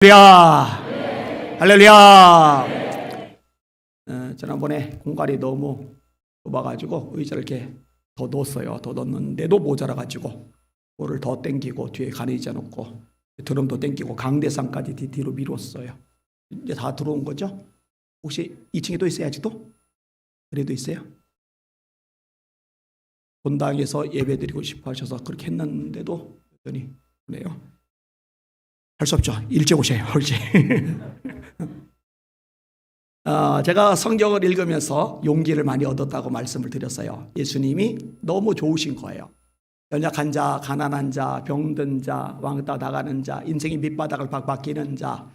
할렐루야! 할렐루야! 지난번에 공간이 너무 좁아가지고 의자를 이렇게 더 넣었어요. 더 넣었는데도 모자라가지고 볼을 더 땡기고 뒤에 가리지 놓고 드럼도 땡기고 강대상까지 뒤로 미뤘어요. 이제 다 들어온 거죠? 혹시 2층에 또 있어요? 아직도? 그래도 있어요? 본당에서 예배드리고 싶어 하셔서 그렇게 했는데도 여전히 그래요. 할 수 없죠. 일찍 오세요. 일찍. 제가 성경을 읽으면서 용기를 많이 얻었다고 말씀을 드렸어요. 예수님이 너무 좋으신 거예요. 연약한 자, 가난한 자, 병든 자, 왕따 나가는 자, 인생이 밑바닥을 박박히는 자,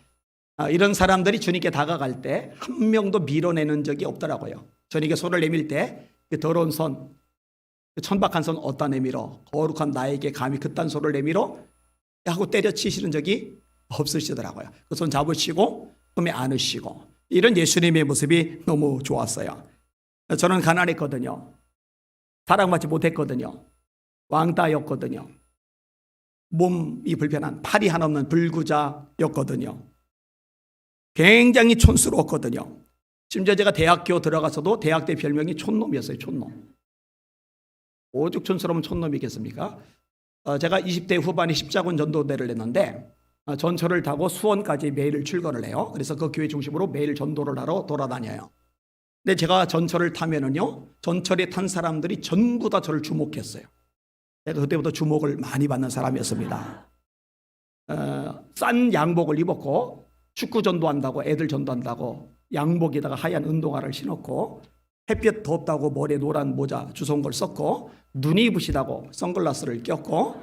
이런 사람들이 주님께 다가갈 때 한 명도 밀어내는 적이 없더라고요. 주님께 손을 내밀 때 그 더러운 손, 그 천박한 손 어디다 내밀어? 거룩한 나에게 감히 그딴 손을 내밀어? 하고 때려치시는 적이 없으시더라고요. 그 손 잡으시고 품에 안으시고 이런 예수님의 모습이 너무 좋았어요. 저는 가난했거든요. 사랑받지 못했거든요. 왕따였거든요. 몸이 불편한 팔이 하나 없는 불구자였거든요. 굉장히 촌스러웠거든요. 심지어 제가 대학교 들어가서도 대학 때 별명이 촌놈이었어요. 촌놈. 오죽 촌스러운 촌놈이겠습니까? 제가 20대 후반에 십자군 전도대를 냈는데 전철을 타고 수원까지 매일 출근을 해요. 그래서 그 교회 중심으로 매일 전도를 하러 돌아다녀요. 근데 제가 전철을 타면은요, 전철에 탄 사람들이 전부 다 저를 주목했어요. 제가 그때부터 주목을 많이 받는 사람이었습니다. 싼 양복을 입었고 축구 전도한다고, 애들 전도한다고 양복에다가 하얀 운동화를 신었고 햇볕 덥다고 머리에 노란 모자 주워온 걸 썼고 눈이 부시다고 선글라스를 꼈고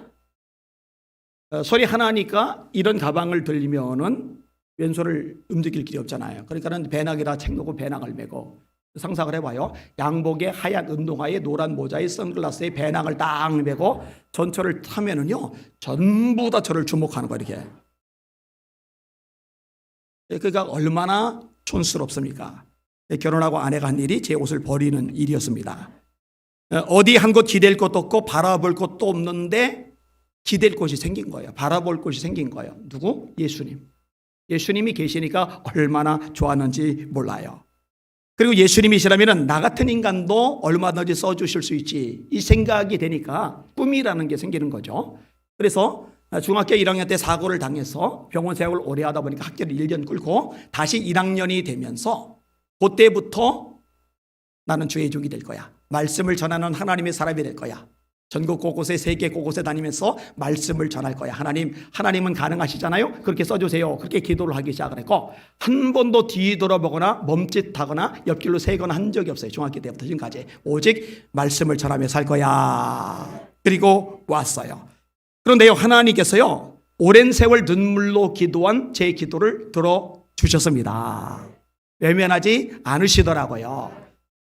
소리 하나 하니까 이런 가방을 들리면은 왼손을 움직일 길이 없잖아요. 그러니까는 배낭에다 책 놓고 배낭을 메고 상상을 해봐요. 양복에 하얀 운동화에 노란 모자에 선글라스에 배낭을 딱 메고 전철을 타면은요 전부 다 저를 주목하는 거예요. 이렇게. 그러니까 얼마나 촌스럽습니까? 결혼하고 아내가 한 일이 제 옷을 버리는 일이었습니다. 어디 한 곳 기댈 곳도 없고 바라볼 곳도 없는데 기댈 곳이 생긴 거예요. 바라볼 곳이 생긴 거예요. 누구? 예수님. 예수님이 계시니까 얼마나 좋았는지 몰라요. 그리고 예수님이시라면 나 같은 인간도 얼마든지 써주실 수 있지. 이 생각이 되니까 꿈이라는 게 생기는 거죠. 그래서 중학교 1학년 때 사고를 당해서 병원 생활을 오래 하다 보니까 학교를 1년 끌고 다시 1학년이 되면서 그때부터 나는 주의 종이 될 거야. 말씀을 전하는 하나님의 사람이 될 거야. 전국 곳곳에 세계 곳곳에 다니면서 말씀을 전할 거야. 하나님은 가능하시잖아요. 그렇게 써주세요. 그렇게 기도를 하기 시작을 했고 한 번도 뒤돌아보거나 멈칫하거나 옆길로 새거나 한 적이 없어요. 중학교 때부터 지금까지. 오직 말씀을 전하며 살 거야. 그리고 왔어요. 그런데요, 하나님께서요 오랜 세월 눈물로 기도한 제 기도를 들어주셨습니다. 외면하지 않으시더라고요.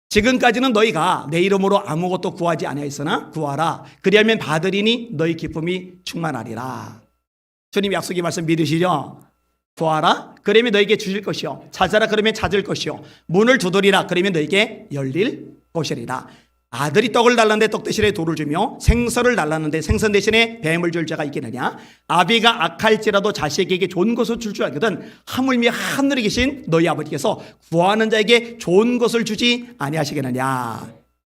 지금까지는 너희가 내 이름으로 아무것도 구하지 아니하였으나 구하라. 그리하면 받으리니 너희 기쁨이 충만하리라. 주님 약속의 말씀 믿으시죠? 구하라. 그러면 너희에게 주실 것이요. 찾아라. 그러면 찾을 것이요. 문을 두드리라. 그러면 너희에게 열릴 것이리라. 아들이 떡을 달랐는데 떡 대신에 돌을 주며 생선을 달랐는데 생선 대신에 뱀을 줄 자가 있겠느냐. 아비가 악할지라도 자식에게 좋은 것을 줄 줄 알거든 하물며 하늘에 계신 너희 아버지께서 구하는 자에게 좋은 것을 주지 아니하시겠느냐.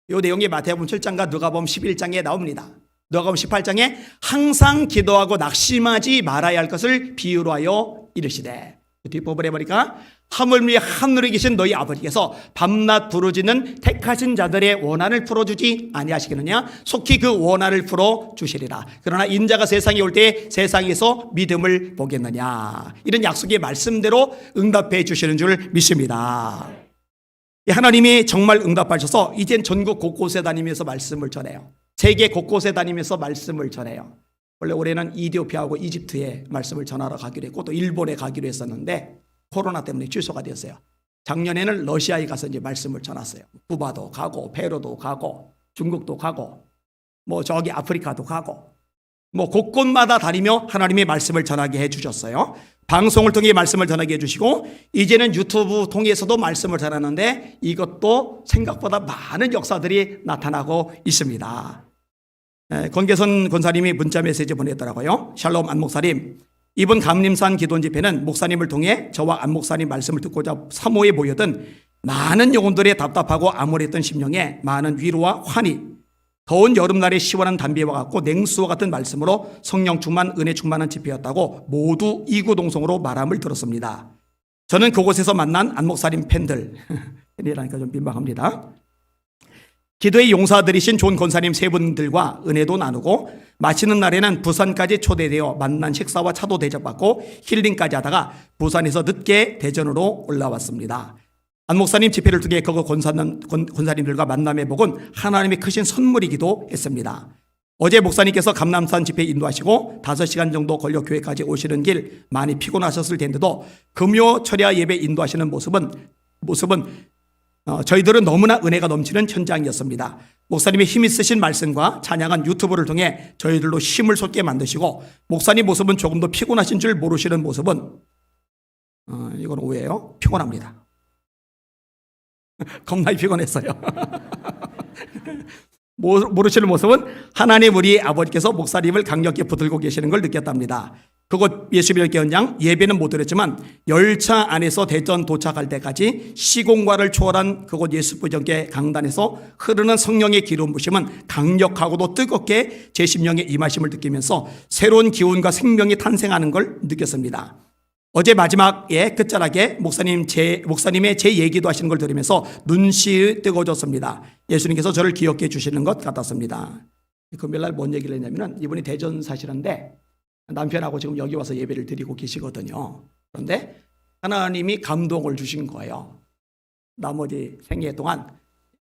이 내용이 마태복음 7장과 누가복음 11장에 나옵니다. 누가복음 18장에 항상 기도하고 낙심하지 말아야 할 것을 비유로 하여 이르시되, 뒷부분에 보니까 하물며 하늘에 계신 너희 아버지께서 밤낮 부르짖는 택하신 자들의 원한을 풀어주지 아니하시겠느냐. 속히 그 원한을 풀어주시리라. 그러나 인자가 세상에 올 때 세상에서 믿음을 보겠느냐. 이런 약속의 말씀대로 응답해 주시는 줄 믿습니다. 하나님이 정말 응답하셔서 이젠 전국 곳곳에 다니면서 말씀을 전해요. 세계 곳곳에 다니면서 말씀을 전해요. 원래 올해는 이디오피아하고 이집트에 말씀을 전하러 가기로 했고 또 일본에 가기로 했었는데 코로나 때문에 취소가 되었어요. 작년에는 러시아에 가서 이제 말씀을 전했어요. 쿠바도 가고 페루도 가고 중국도 가고 뭐 저기 아프리카도 가고 뭐 곳곳마다 다니며 하나님의 말씀을 전하게 해주셨어요. 방송을 통해 말씀을 전하게 해주시고 이제는 유튜브 통해서도 말씀을 전하는데 이것도 생각보다 많은 역사들이 나타나고 있습니다. 권계선 권사님이 문자 메시지 보냈더라고요. 샬롬 안 목사님, 이번 감림산 기도 집회는 목사님을 통해 저와 안 목사님 말씀을 듣고자 사모해 보였던 많은 영혼들의 답답하고 암울했던 심령에 많은 위로와 환희, 더운 여름날의 시원한 담비와 같고 냉수와 같은 말씀으로 성령 충만, 은혜 충만한 집회였다고 모두 이구동성으로 말함을 들었습니다. 저는 그곳에서 만난 안 목사님 팬들, 팬이라니까 좀 민망합니다. 기도의 용사들이신 좋은 권사님 세 분들과 은혜도 나누고 마치는 날에는 부산까지 초대되어 만난 식사와 차도 대접받고 힐링까지 하다가 부산에서 늦게 대전으로 올라왔습니다. 안 목사님 집회를 통해 그 권사님들과 만남의 복은 하나님의 크신 선물이기도 했습니다. 어제 목사님께서 감람산 집회 인도하시고 5시간 정도 걸려 교회까지 오시는 길 많이 피곤하셨을 텐데도 금요 철야 예배 인도하시는 모습은 저희들은 너무나 은혜가 넘치는 현장이었습니다. 목사님의 힘이 쓰신 말씀과 찬양한 유튜브를 통해 저희들로 힘을 솟게 만드시고 목사님 모습은 조금 더 피곤하신 줄 모르시는 모습은 이건 오해예요. 피곤합니다. 겁나게 피곤했어요. 모르시는 모습은 하나님 우리 아버지께서 목사님을 강력히 붙들고 계시는 걸 느꼈답니다. 그곳 예수비전교회 현장 예배는 못 드렸지만 열차 안에서 대전 도착할 때까지 시공과를 초월한 그곳 예수비전교회 강단에서 흐르는 성령의 기름 부심은 강력하고도 뜨겁게 제 심령에 임하심을 느끼면서 새로운 기운과 생명이 탄생하는 걸 느꼈습니다. 어제 마지막에 끝자락에 목사님의 제 얘기도 하시는 걸 들으면서 눈시 뜨거워졌습니다. 예수님께서 저를 기억해 주시는 것 같았습니다. 금요일날 뭔 얘기를 했냐면 이분이 대전 사시는데 남편하고 지금 여기 와서 예배를 드리고 계시거든요. 그런데 하나님이 감동을 주신 거예요. 나머지 생애 동안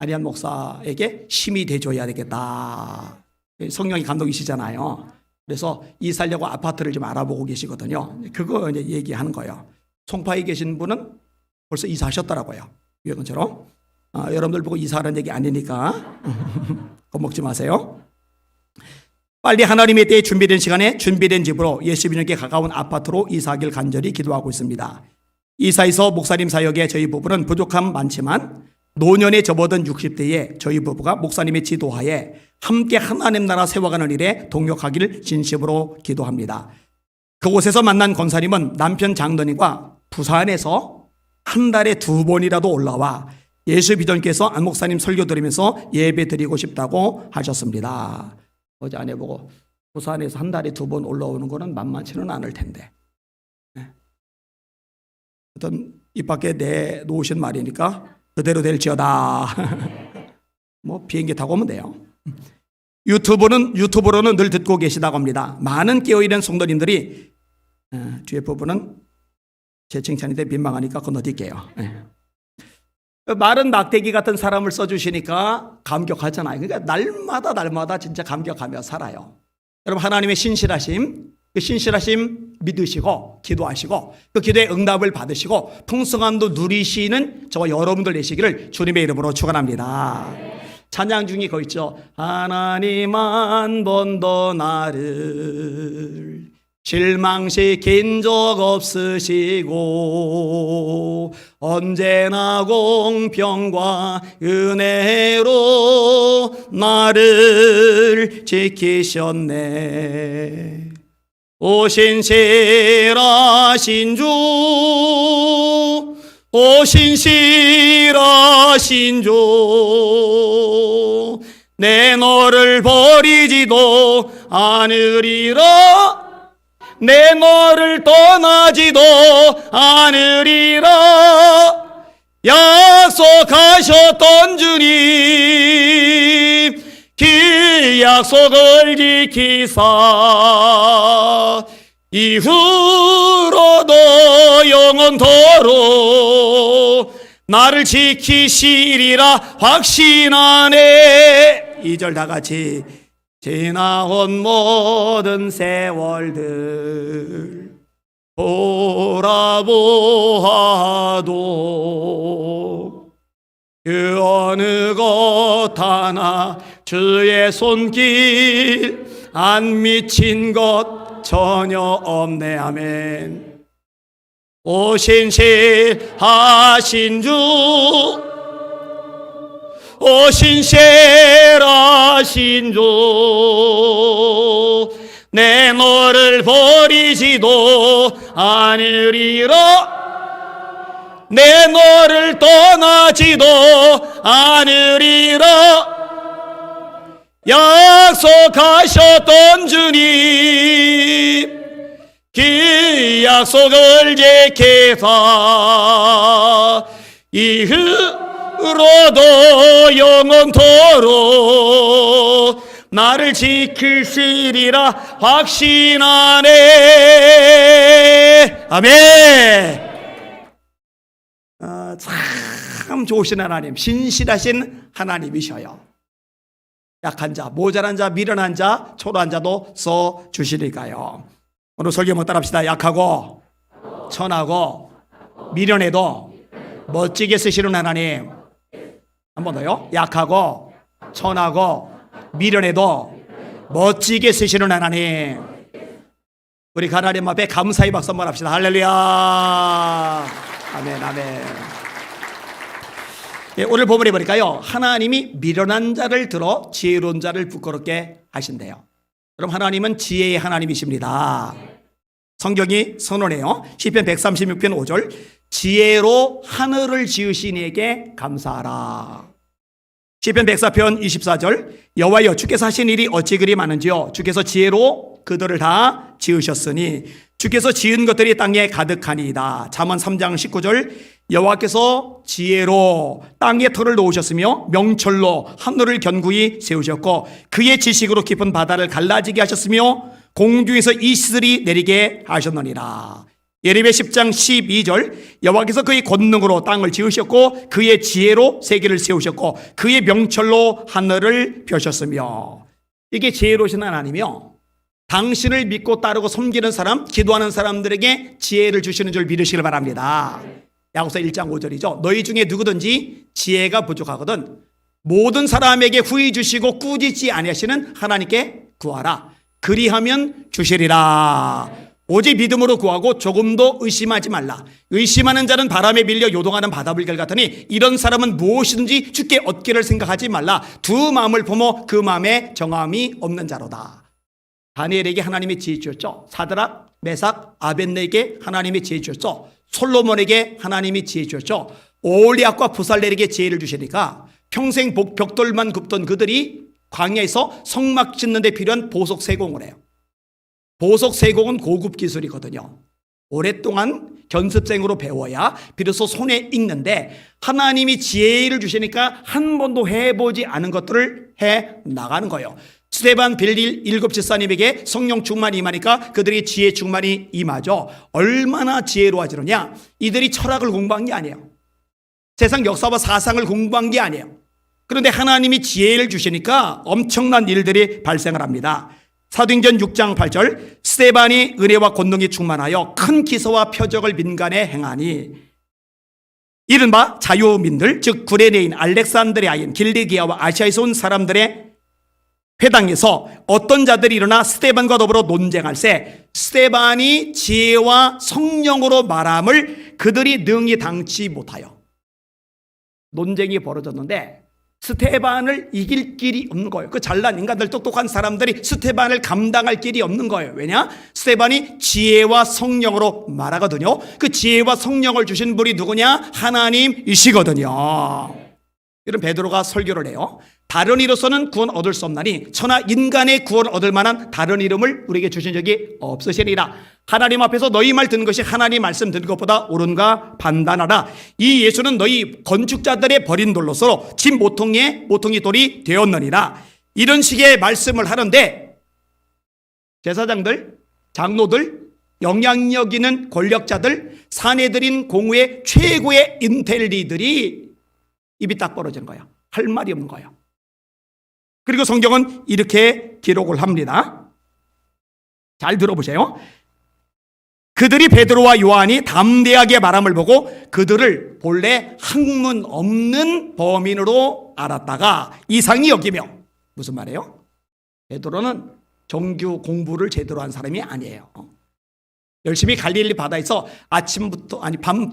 안희한 목사에게 힘이 돼줘야 되겠다. 성령이 감동이시잖아요. 그래서 이사하려고 아파트를 좀 알아보고 계시거든요. 그거 이제 얘기하는 거예요. 송파에 계신 분은 벌써 이사하셨더라고요. 유영은처럼. 여러분들 보고 이사하는 얘기 아니니까 겁먹지 마세요. 빨리 하나님의 때에 준비된 시간에 준비된 집으로 예수님께 가까운 아파트로 이사하길 간절히 기도하고 있습니다. 이사에서 목사님 사역에 저희 부부는 부족함 많지만 노년에 접어든 60대에 저희 부부가 목사님의 지도하에 함께 하나님 나라 세워가는 일에 동역하기를 진심으로 기도합니다. 그곳에서 만난 권사님은 남편 장로님과 부산에서 한 달에 2번이라도 올라와 예수비전께서 안 목사님 설교 들으면서 예배 드리고 싶다고 하셨습니다. 어제 아내 보고 부산에서 한 달에 2번 올라오는 거는 만만치는 않을 텐데. 어떤 입 밖에 내놓으신 말이니까 그대로 될지어다. 뭐 비행기 타고 오면 돼요. 유튜브로는 늘 듣고 계시다고 합니다. 많은 깨어있는 성도님들이 뒤에 부분은 제 칭찬인데 민망하니까 건너뛸게요. 마른 막대기 같은 사람을 써주시니까 감격하잖아요. 그러니까 날마다 진짜 감격하며 살아요. 여러분 하나님의 신실하심, 그 신실하심 믿으시고 기도하시고 그 기도의 응답을 받으시고 풍성함도 누리시는 저와 여러분들 되시기를 주님의 이름으로 축원합니다. 찬양 중에 거 있죠. 하나님 한 번도 나를 실망시킨 적 없으시고 언제나 공평과 은혜로 나를 지키셨네. 오 신실하신 주, 오 신실하신 주, 내 너를 버리지도 않으리라, 내 너를 떠나지도 않으리라 약속하셨던 주님, 그 약속을 지키사 이후로도 영원토록 나를 지키시리라 확신하네. 2절 다 같이. 지나온 모든 세월들 돌아보아도 그 어느 것 하나 주의 손길 안 미친 것 전혀 없네. 아멘. 오 신실하신 주, 오 신실하신 주, 내 너를 버리지도 않으리라. 내 너를 떠나지도 않으리라. 약속하셨던 주님, 그 약속을 지켜서 이후로도 영원토록 나를 지키시리라 확신하네. 아멘. 참 좋으신 하나님, 신실하신 하나님이셔요. 약한 자, 모자란 자, 미련한 자, 초라한 자도 써 주시니까요. 오늘 설교 한번 따라합시다. 약하고 천하고 미련해도 멋지게 쓰시는 하나님. 한 번 더요. 약하고 천하고 미련해도 멋지게 쓰시는 하나님. 우리 하나님 앞에 감사의 박수 한번 합시다. 할렐루야. 아멘, 아멘. 예, 오늘 본문에 보니까요, 하나님이 미련한 자를 들어 지혜로운 자를 부끄럽게 하신대요. 그럼 하나님은 지혜의 하나님이십니다. 성경이 선언해요. 시편 136편 5절, 지혜로 하늘을 지으신 이에게 감사하라. 시편 104편 24절, 여호와여 주께서 하신 일이 어찌 그리 많은지요. 주께서 지혜로 그들을 다 지으셨으니 주께서 지은 것들이 땅에 가득하니이다. 잠언 3장 19절, 여호와께서 지혜로 땅에 털을 놓으셨으며 명철로 하늘을 견고히 세우셨고 그의 지식으로 깊은 바다를 갈라지게 하셨으며 공중에서 이슬이 내리게 하셨느니라. 예레미야 10장 12절, 여호와께서 그의 권능으로 땅을 지으셨고 그의 지혜로 세계를 세우셨고 그의 명철로 하늘을 펴셨으며. 이게 지혜로우신 하나님이요, 당신을 믿고 따르고 섬기는 사람, 기도하는 사람들에게 지혜를 주시는 줄 믿으시길 바랍니다. 야고보서 1장 5절이죠. 너희 중에 누구든지 지혜가 부족하거든 모든 사람에게 후히 주시고 꾸짖지 아니하시는 하나님께 구하라. 그리하면 주시리라. 오직 믿음으로 구하고 조금도 의심하지 말라. 의심하는 자는 바람에 밀려 요동하는 바다불결 같으니 이런 사람은 무엇이든지 주께 얻기를 생각하지 말라. 두 마음을 품어 그 마음에 정함이 없는 자로다. 다니엘에게 하나님이 지혜 주셨죠. 사드락, 메삭, 아벳네에게 하나님이 지혜 주셨죠. 솔로몬에게 하나님이 지혜 주셨죠. 오홀리압과 부살렐에게 지혜를 주시니까 평생 벽돌만 굽던 그들이 광야에서 성막 짓는 데 필요한 보석 세공을 해요. 보석 세공은 고급 기술이거든요. 오랫동안 견습생으로 배워야 비로소 손에 익는데 하나님이 지혜를 주시니까 한 번도 해보지 않은 것들을 해 나가는 거예요. 스데반, 빌릴 7 집사님에게 성령 충만이 임하니까 그들이 지혜 충만이 임하죠. 얼마나 지혜로워지느냐. 이들이 철학을 공부한 게 아니에요. 세상 역사와 사상을 공부한 게 아니에요. 그런데 하나님이 지혜를 주시니까 엄청난 일들이 발생을 합니다. 사도행전 6장 8절, 스데반이 은혜와 권능이 충만하여 큰 기사와 표적을 민간에 행하니 이른바 자유민들, 즉 구레네인, 알렉산드리아인, 길리기아와 아시아에서 온 사람들의 회당에서 어떤 자들이 일어나 스데반과 더불어 논쟁할세 스데반이 지혜와 성령으로 말함을 그들이 능히 당치 못하여. 논쟁이 벌어졌는데 스데반을 이길 길이 없는 거예요. 그 잘난 인간들, 똑똑한 사람들이 스데반을 감당할 길이 없는 거예요. 왜냐? 스데반이 지혜와 성령으로 말하거든요. 그 지혜와 성령을 주신 분이 누구냐? 하나님이시거든요. 이런 베드로가 설교를 해요. 다른 이로서는 구원 얻을 수 없나니 천하 인간의 구원 얻을 만한 다른 이름을 우리에게 주신 적이 없으시니라. 하나님 앞에서 너희 말 듣는 것이 하나님 말씀 듣는 것보다 옳은가 판단하라. 이 예수는 너희 건축자들의 버린 돌로서 집 모퉁이의 모퉁이 돌이 되었느니라. 이런 식의 말씀을 하는데 제사장들, 장로들, 영향력 있는 권력자들, 사내들인 공회의 최고의 인텔리들이 입이 딱 벌어지는 거예요. 할 말이 없는 거예요. 그리고 성경은 이렇게 기록을 합니다. 잘 들어보세요. 그들이 베드로와 요한이 담대하게 말함을 보고 그들을 본래 학문 없는 범인으로 알았다가 이상히 여기며. 무슨 말이에요? 베드로는 정규 공부를 제대로 한 사람이 아니에요. 열심히 갈릴리 바다에서 아침부터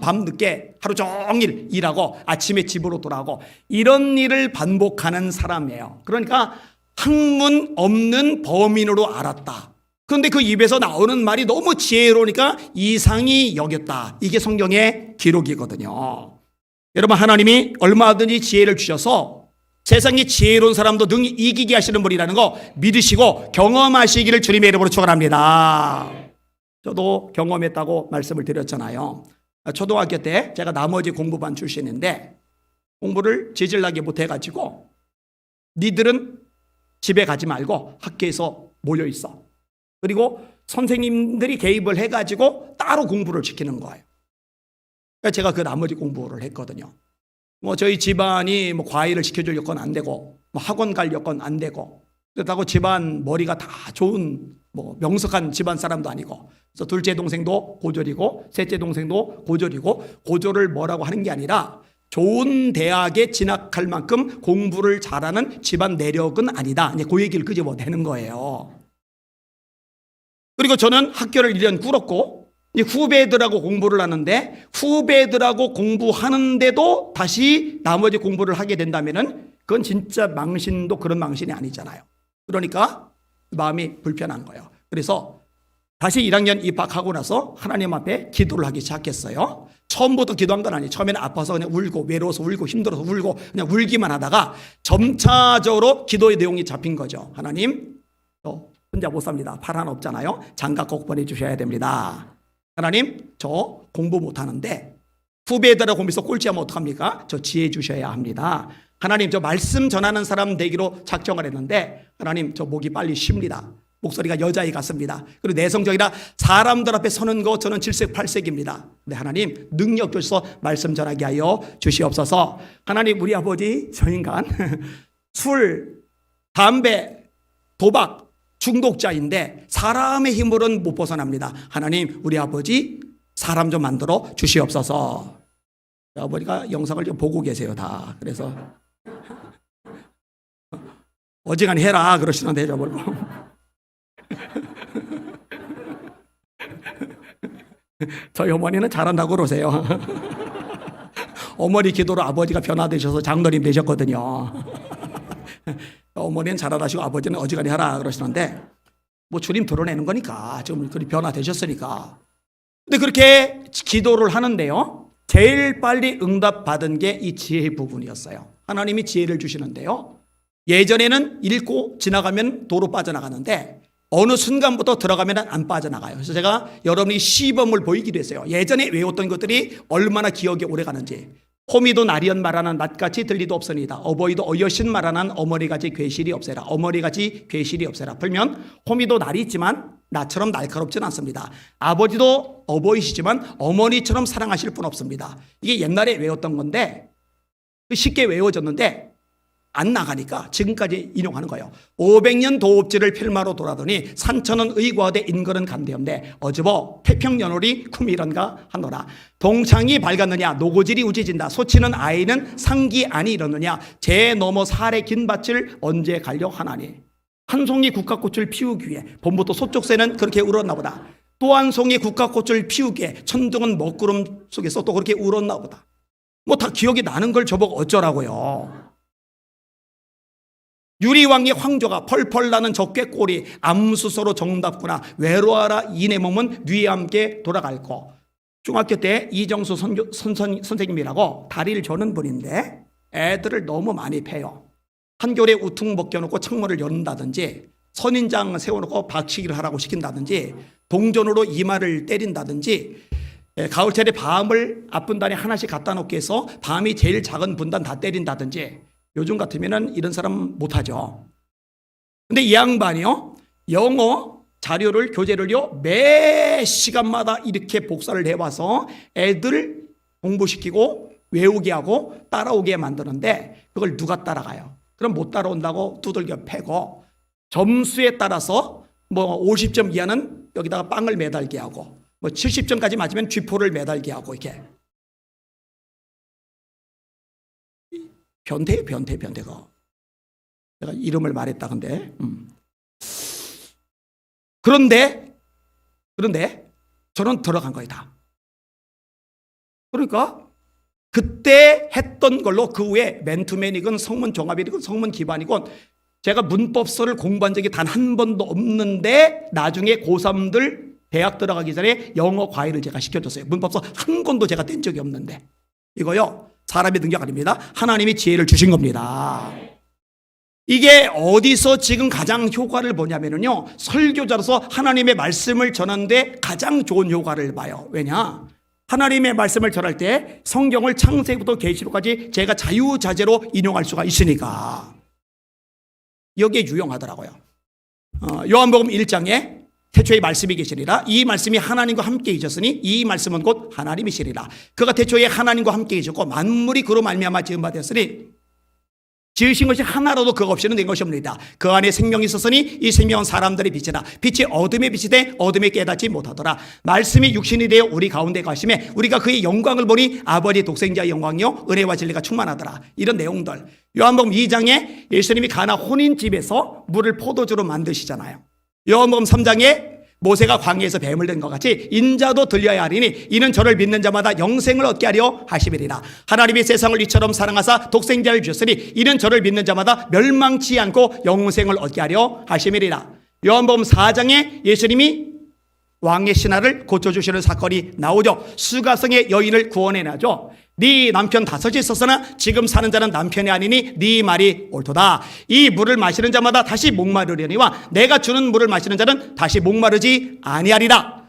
밤늦게 하루 종일 일하고 아침에 집으로 돌아오고 이런 일을 반복하는 사람이에요. 그러니까 학문 없는 범인으로 알았다. 그런데 그 입에서 나오는 말이 너무 지혜로우니까 이상히 여겼다. 이게 성경의 기록이거든요. 여러분, 하나님이 얼마든지 지혜를 주셔서 세상에 지혜로운 사람도 능히 이기게 하시는 분이라는 거 믿으시고 경험하시기를 주님의 이름으로 축원합니다. 저도 경험했다고 말씀을 드렸잖아요. 초등학교 때 제가 나머지 공부반 출신인데 공부를 지질나게 못해가지고 니들은 집에 가지 말고 학교에서 모여 있어. 그리고 선생님들이 개입을 해가지고 따로 공부를 시키는 거예요. 제가 그 나머지 공부를 했거든요. 저희 집안이 과외를 시켜줄 여건 안 되고 학원 갈 여건 안 되고 그렇다고 집안 머리가 다 좋은 명석한 집안 사람도 아니고 그래서 둘째 동생도 고졸이고 셋째 동생도 고졸이고 고졸을 뭐라고 하는 게 아니라 좋은 대학에 진학할 만큼 공부를 잘하는 집안 내력은 아니다. 이제 그 얘기를 끄집어내는 거예요. 그리고 저는 학교를 1년 꾸렸고 후배들하고 공부를 하는데 후배들하고 공부하는데도 다시 나머지 공부를 하게 된다면은 그건 진짜 망신도 그런 망신이 아니잖아요. 그러니까 마음이 불편한 거예요. 그래서 다시 1학년 입학하고 나서 하나님 앞에 기도를 하기 시작했어요. 처음부터 기도한 건 아니에요. 처음에는 아파서 그냥 울고 외로워서 울고 힘들어서 울고 그냥 울기만 하다가 점차적으로 기도의 내용이 잡힌 거죠. 하나님, 저 혼자 못 삽니다. 팔 하나 없잖아요. 장가 꼭 보내주셔야 됩니다. 하나님, 저 공부 못하는데 후배들하고 공부해서 꼴찌하면 어떡합니까? 저 지혜 주셔야 합니다. 하나님, 저 말씀 전하는 사람 되기로 작정을 했는데 하나님, 저 목이 빨리 쉽니다. 목소리가 여자애 같습니다. 그리고 내성적이라 사람들 앞에 서는 거 저는 질색팔색입니다. 근데 하나님, 능력 주셔서 말씀 전하게 하여 주시옵소서. 하나님, 우리 아버지 저 인간 술, 담배, 도박 중독자인데 사람의 힘으로는 못 벗어납니다. 하나님, 우리 아버지 사람 좀 만들어 주시옵소서. 아버지가 영상을 좀 보고 계세요 다. 그래서 어지간히 해라 그러시는데 저보고 저희 어머니는 잘한다고 그러세요. 어머니 기도로 아버지가 변화되셔서 장로님 되셨거든요. 어머니는 잘하다시고 아버지는 어지간히 하라 그러시는데 주님 드러내는 거니까 지금 그리 변화되셨으니까. 근데 그렇게 기도를 하는데요, 제일 빨리 응답받은 게 이 지혜 부분이었어요. 하나님이 지혜를 주시는데요, 예전에는 읽고 지나가면 도로 빠져나가는데 어느 순간부터 들어가면 안 빠져나가요. 그래서 제가 여러분이 시범을 보이기도 했어요. 예전에 외웠던 것들이 얼마나 기억에 오래가는지. 호미도 나리언 말하는 낫같이 들리도 없으니다. 어버이도 어여신 말하는 어머니같이 괴실이 없애라. 어머니같이 괴실이 없애라. 풀면 호미도 날이 있지만 나처럼 날카롭지는 않습니다. 아버지도 어버이시지만 어머니처럼 사랑하실 분 없습니다. 이게 옛날에 외웠던 건데 쉽게 외워졌는데 안 나가니까 지금까지 인용하는 거예요. 500년 도읍지를 필마로 돌아더니 산천은 의과대 인걸은 간대엄대 어즈버 태평연월이 쿠미런가 하노라. 동창이 밝았느냐 노고질이 우지진다. 소치는 아이는 상기 아니 이러느냐. 제 너머 살의 긴 밭을 언제 가려 하나니. 한 송이 국화꽃을 피우기 위해 봄부터 소쪽새는 그렇게 울었나 보다. 또 한 송이 국화꽃을 피우기 위해 천둥은 먹구름 속에서 또 그렇게 울었나 보다. 다 기억이 나는 걸 저보고 어쩌라고요. 유리왕의 황조가 펄펄 나는 저 꾀꼬리 암수서로 정답구나. 외로워라 이내 몸은 뉘에 함께 돌아갈 거. 중학교 때 이정수 선생님이라고 다리를 저는 분인데 애들을 너무 많이 패요. 한겨울에 우퉁 벗겨놓고 창문을 연다든지 선인장 세워놓고 박치기를 하라고 시킨다든지 동전으로 이마를 때린다든지 가을철에 밤을 앞분단에 하나씩 갖다 놓게 해서 밤이 제일 작은 분단 다 때린다든지. 요즘 같으면 이런 사람 못하죠. 근데 이 양반이요, 영어 자료를, 교재를요, 매 시간마다 이렇게 복사를 해와서 애들 공부시키고 외우게 하고 따라오게 만드는데 그걸 누가 따라가요? 그럼 못 따라온다고 두들겨 패고 점수에 따라서 50점 이하는 여기다가 빵을 매달게 하고 70점까지 맞으면 쥐포를 매달게 하고 이렇게. 변태예요, 변태가. 내가 이름을 말했다, 근데. 그런데 저는 들어간 거예요, 다. 그러니까 그때 했던 걸로 그 후에 맨투맨이건 성문 종합이건 성문 기반이건 제가 문법서를 공부한 적이 단 한 번도 없는데 나중에 고3들 대학 들어가기 전에 영어 과외를 제가 시켜줬어요. 문법서 한 권도 제가 뗀 적이 없는데. 이거요, 사람의 능력 아닙니다. 하나님이 지혜를 주신 겁니다. 이게 어디서 지금 가장 효과를 보냐면요, 설교자로서 하나님의 말씀을 전하는데 가장 좋은 효과를 봐요. 왜냐? 하나님의 말씀을 전할 때 성경을 창세기부터 계시록까지 제가 자유자재로 인용할 수가 있으니까 여기에 유용하더라고요. 요한복음 1장에 태초에 말씀이 계시리라. 이 말씀이 하나님과 함께 계셨으니 이 말씀은 곧 하나님이시리라. 그가 태초에 하나님과 함께 계셨고 만물이 그로 말미암아 지은 바 되었으니 지으신 것이 하나라도 그거 없이는 된 것이 없습니다. 그 안에 생명이 있었으니 이 생명은 사람들의 빛이라. 빛이 어둠의 빛이 돼 어둠에 깨닫지 못하더라. 말씀이 육신이 되어 우리 가운데 가심에 우리가 그의 영광을 보니 아버지 독생자의 영광이요 은혜와 진리가 충만하더라. 이런 내용들. 요한복음 2장에 예수님이 가나 혼인집에서 물을 포도주로 만드시잖아요. 요한복음 3장에 모세가 광야에서 뱀을 든 것 같이 인자도 들려야 하리니 이는 저를 믿는 자마다 영생을 얻게 하려 하심이리라. 하나님이 세상을 이처럼 사랑하사 독생자를 주셨으니 이는 저를 믿는 자마다 멸망치 않고 영생을 얻게 하려 하심이리라. 요한복음 4장에 예수님이 왕의 신하를 고쳐주시는 사건이 나오죠. 수가성의 여인을 구원해내죠. 네 남편 5이 있었으나 지금 사는 자는 남편이 아니니 네 말이 옳도다. 이 물을 마시는 자마다 다시 목마르려니와 내가 주는 물을 마시는 자는 다시 목마르지 아니하리라.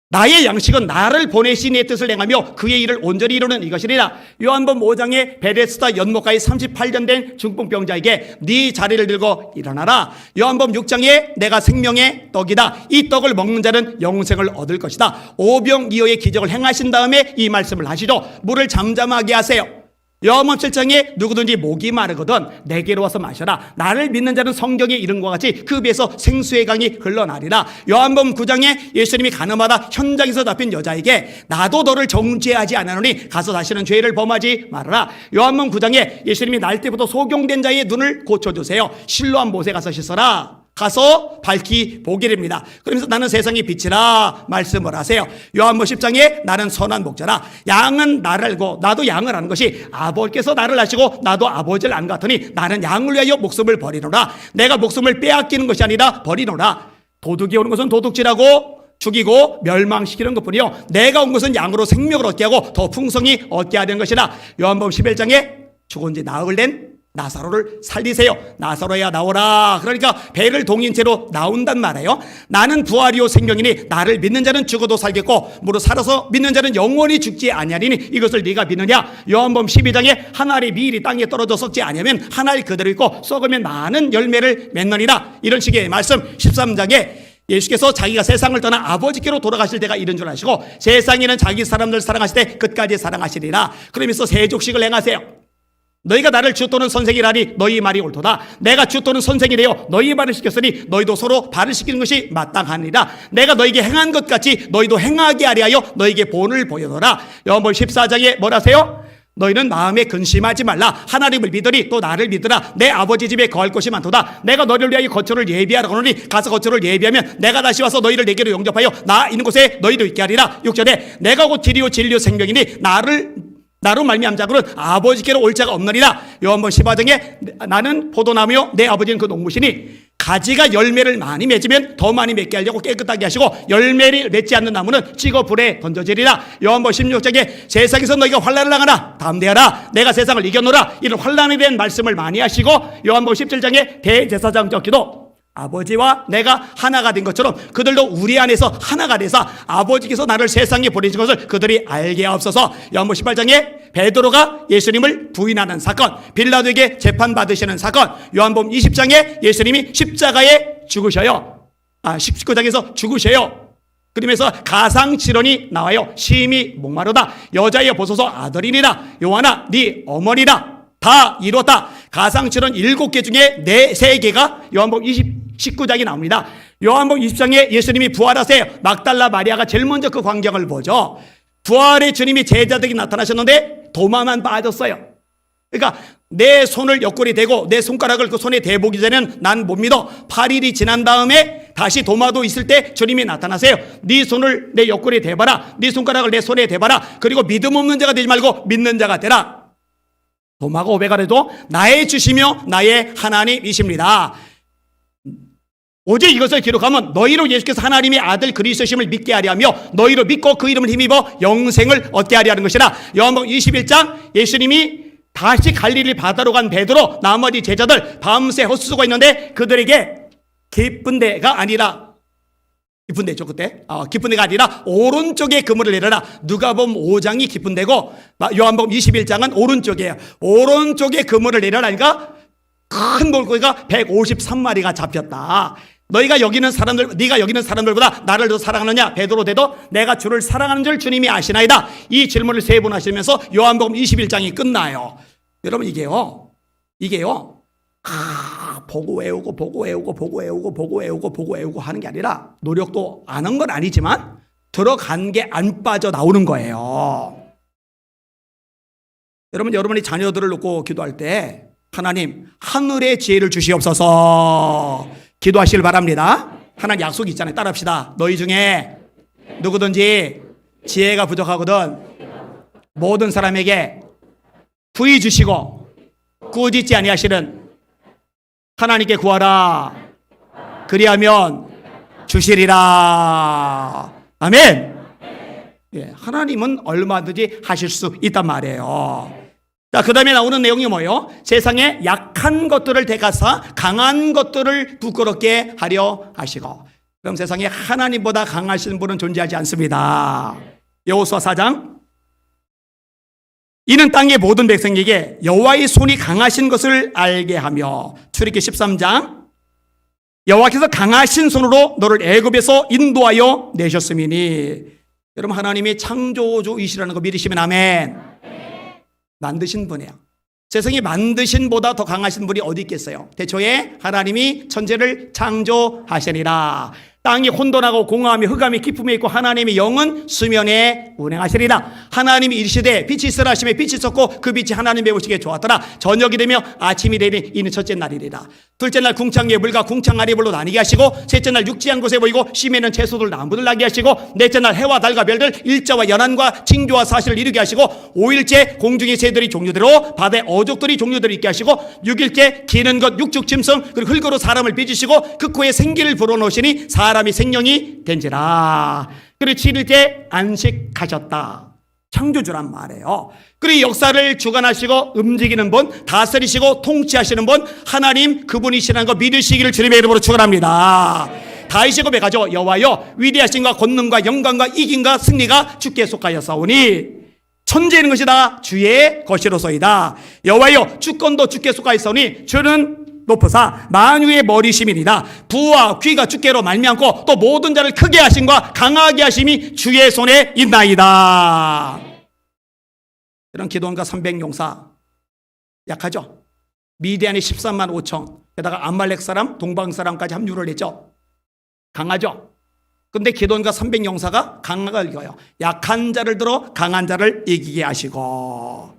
나의 양식은 나를 보내신 이의 뜻을 행하며 그의 일을 온전히 이루는 이것이리라. 요한복음 5장에 베데스다 연못가에 38년 된 중풍병자에게 네 자리를 들고 일어나라. 요한복음 6장에 내가 생명의 떡이다. 이 떡을 먹는 자는 영생을 얻을 것이다. 오병이어의 기적을 행하신 다음에 이 말씀을 하시죠. 물을 잠잠하게 하세요. 요한복음 7장에 누구든지 목이 마르거든 내게로 와서 마셔라. 나를 믿는 자는 성경의 이름과 같이 그 배에서 생수의 강이 흘러나리라. 요한복음 9장에 예수님이 가늠하다 현장에서 잡힌 여자에게 나도 너를 정죄하지 않았노니 가서 다시는 죄를 범하지 말아라. 요한복음 9장에 예수님이 날 때부터 소경된 자의 눈을 고쳐주세요. 실로암 못에 가서 씻어라. 가서 밝히 보게 됩니다. 그러면서 나는 세상의 빛이라 말씀을 하세요. 요한복음 10장에 나는 선한 목자라. 양은 나를 알고 나도 양을 아는 것이 아버지께서 나를 아시고 나도 아버지를 안 같으니 나는 양을 위하여 목숨을 버리노라. 내가 목숨을 빼앗기는 것이 아니라 버리노라. 도둑이 오는 것은 도둑질하고 죽이고 멸망시키는 것뿐이요 내가 온 것은 양으로 생명을 얻게 하고 더 풍성히 얻게 하는 것이라. 요한복음 11장에 죽은 지 나흘 된 나사로를 살리세요. 나사로야 나오라. 그러니까 배를 동인 채로 나온단 말이에요. 나는 부활이요 생명이니 나를 믿는 자는 죽어도 살겠고 무릇 살아서 믿는 자는 영원히 죽지 아니하리니 이것을 네가 믿느냐. 요한복음 12장에 한 알의 미일이 땅에 떨어져 썩지 아니하면 한 알 그대로 있고 썩으면 많은 열매를 맺느니라. 이런 식의 말씀. 13장에 예수께서 자기가 세상을 떠나 아버지께로 돌아가실 때가 이른 줄 아시고 세상에는 자기 사람들 사랑하실 때 끝까지 사랑하시리라. 그러면서 세족식을 행하세요. 너희가 나를 주 또는 선생이라니 너희 말이 옳도다. 내가 주 또는 선생이래요 너희 말을 시켰으니 너희도 서로 발을 시키는 것이 마땅하니라. 내가 너희에게 행한 것 같이 너희도 행하게 하려 하여 너희에게 본을 보여노라. 요한복음 14장에 뭐라세요? 너희는 마음에 근심하지 말라. 하나님을 믿으리 또 나를 믿으라. 내 아버지 집에 거할 곳이 많도다. 내가 너희를 위하여 거처를 예비하라고 하노니 가서 거처를 예비하면 내가 다시 와서 너희를 내게로 영접하여 나 있는 곳에 너희도 있게 하리라. 6절에 내가 곧 길이요 진리요 생명이니 나로 말미암은 자는 아버지께로 올 자가 없느니라. 요한복음 15장에 나는 포도나무요 내 아버지는 그 농부시니 가지가 열매를 많이 맺으면 더 많이 맺게 하려고 깨끗하게 하시고 열매를 맺지 않는 나무는 찍어 불에 던져지리라. 요한복음 16장에 세상에서 너희가 환난을 당하나 담대하라. 내가 세상을 이겨노라. 이런 환난에 대한 말씀을 많이 하시고 요한복음 17장에 대제사장적 기도 아버지와 내가 하나가 된 것처럼 그들도 우리 안에서 하나가 돼서 아버지께서 나를 세상에 보내신 것을 그들이 알게 하옵소서. 요한복음 18장에 베드로가 예수님을 부인하는 사건, 빌라도에게 재판받으시는 사건, 요한복음 20장에 예수님이 십자가에 죽으셔요. 19장에서 죽으셔요. 그러면서 가상칠언이 나와요. 심히 목마르다. 여자여 보소서 아들이니라. 요한아 네 어머니라. 다 이뤘다. 가상칠언 7개 중에 3개가 요한복음 19장에 나옵니다. 요한복음 20장에 예수님이 부활하세요. 막달라 마리아가 제일 먼저 그 광경을 보죠. 부활의 주님이 제자들에게 나타나셨는데 도마만 빠졌어요. 그러니까 내 손을 옆구리 대고 내 손가락을 그 손에 대보기 전에는 난 못 믿어. 8일이 지난 다음에 다시 도마도 있을 때 주님이 나타나세요. 네 손을 내 옆구리에 대봐라. 네 손가락을 내 손에 대봐라. 그리고 믿음 없는 자가 되지 말고 믿는 자가 되라. 도마가 500알에도 나의 주시며 나의 하나님이십니다. 오직 이것을 기록하면 너희로 예수께서 하나님의 아들 그리스도심을 믿게 하려 하며 너희로 믿고 그 이름을 힘입어 영생을 얻게 하려 하는 것이라. 요한복음 21장 예수님이 다시 갈릴리 바다로 간 베드로 나머지 제자들 밤새 헛수고가 있는데 그들에게 깊은 데가 아니라 깊은 데죠 그때 깊은 데가 아니라 오른쪽에 그물을 내려라. 누가복음 5장이 깊은 데고 요한복음 21장은 오른쪽이에요. 오른쪽에 그물을 내려라니까 큰 물고기가 153마리가 잡혔다. 네가 여기는 사람들보다 나를 더 사랑하느냐? 베드로 대도 내가 주를 사랑하는 줄 주님이 아시나이다. 이 질문을 3번 하시면서 요한복음 21장이 끝나요. 여러분 이게요 보고 외우고 하는 게 아니라 노력도 안 한 건 아니지만 들어간 게 안 빠져 나오는 거예요. 여러분이 자녀들을 놓고 기도할 때 하나님 하늘의 지혜를 주시옵소서 기도하시길 바랍니다. 하나님 약속이 있잖아요. 따라합시다. 너희 중에 누구든지 지혜가 부족하거든 모든 사람에게 부의 주시고 꾸짖지 아니하시는 하나님께 구하라. 그리하면 주시리라. 아멘. 예, 하나님은 얼마든지 하실 수 있단 말이에요. 자, 그 다음에 나오는 내용이 뭐예요? 세상에 약한 것들을 대가사 강한 것들을 부끄럽게 하려 하시고. 그럼 세상에 하나님보다 강하신 분은 존재하지 않습니다. 여호수아 4장 이는 땅의 모든 백성에게 여호와의 손이 강하신 것을 알게 하며 출애굽기 13장 여호와께서 강하신 손으로 너를 애굽에서 인도하여 내셨음이니. 여러분 하나님이 창조주이시라는 거 믿으시면 아멘. 만드신 분이에요. 세상에 만드신 보다 더 강하신 분이 어디 있겠어요? 태초에 하나님이 천지를 창조하시니라. 땅이 혼돈하고 공허함이 흑암이 깊음에 있고 하나님의 영은 수면에 운행하시리라. 하나님이 이르시되 빛이 있으라 하시매 빛이 있었고 그 빛이 하나님의 보시기에 좋았더라. 저녁이 되며 아침이 되니 이는 첫째 날이리라. 둘째 날 궁창 예불과 궁창 아래불로 나뉘게 하시고 셋째 날 육지한 곳에 보이고 심에는 채소들 나무들 나게 하시고 넷째 날 해와 달과 별들 일자와 연한과 징조와 사실을 이루게 하시고 5일째 공중의 새들이 종류대로 바다의 어족들이 종류대로 있게 하시고 6일째 기는 것 육축 짐승 그리고 흙으로 사람을 빚으시고 그 코에 생기를 불어넣으시니 사람이 생명이 된지라. 그리고 7일째 안식하셨다. 창조주란 말이에요. 그리고 역사를 주관하시고 움직이는 분, 다스리시고 통치하시는 분 하나님 그분이시라는 거 믿으시기를 주님의 이름으로 축원합니다. 다윗의 고백하죠. 여호와여 위대하신과 권능과 영광과 이김과 승리가 주께 속하였사오니 천지는 것이다 주의 것이로소이다. 여호와여 주권도 주께 속하였사오니 주는 높으사 만유의 머리심이니라. 부와 귀가 주께로 말미암고 또 모든 자를 크게 하심과 강하게 하심이 주의 손에 있나이다. 이런 기도원과 300용사 약하죠. 미디안이 13만 5천 게다가 암말렉 사람 동방 사람까지 합류를 했죠. 강하죠. 근데 기도원과 300용사가 강하게 이겨요. 약한 자를 들어 강한 자를 이기게 하시고.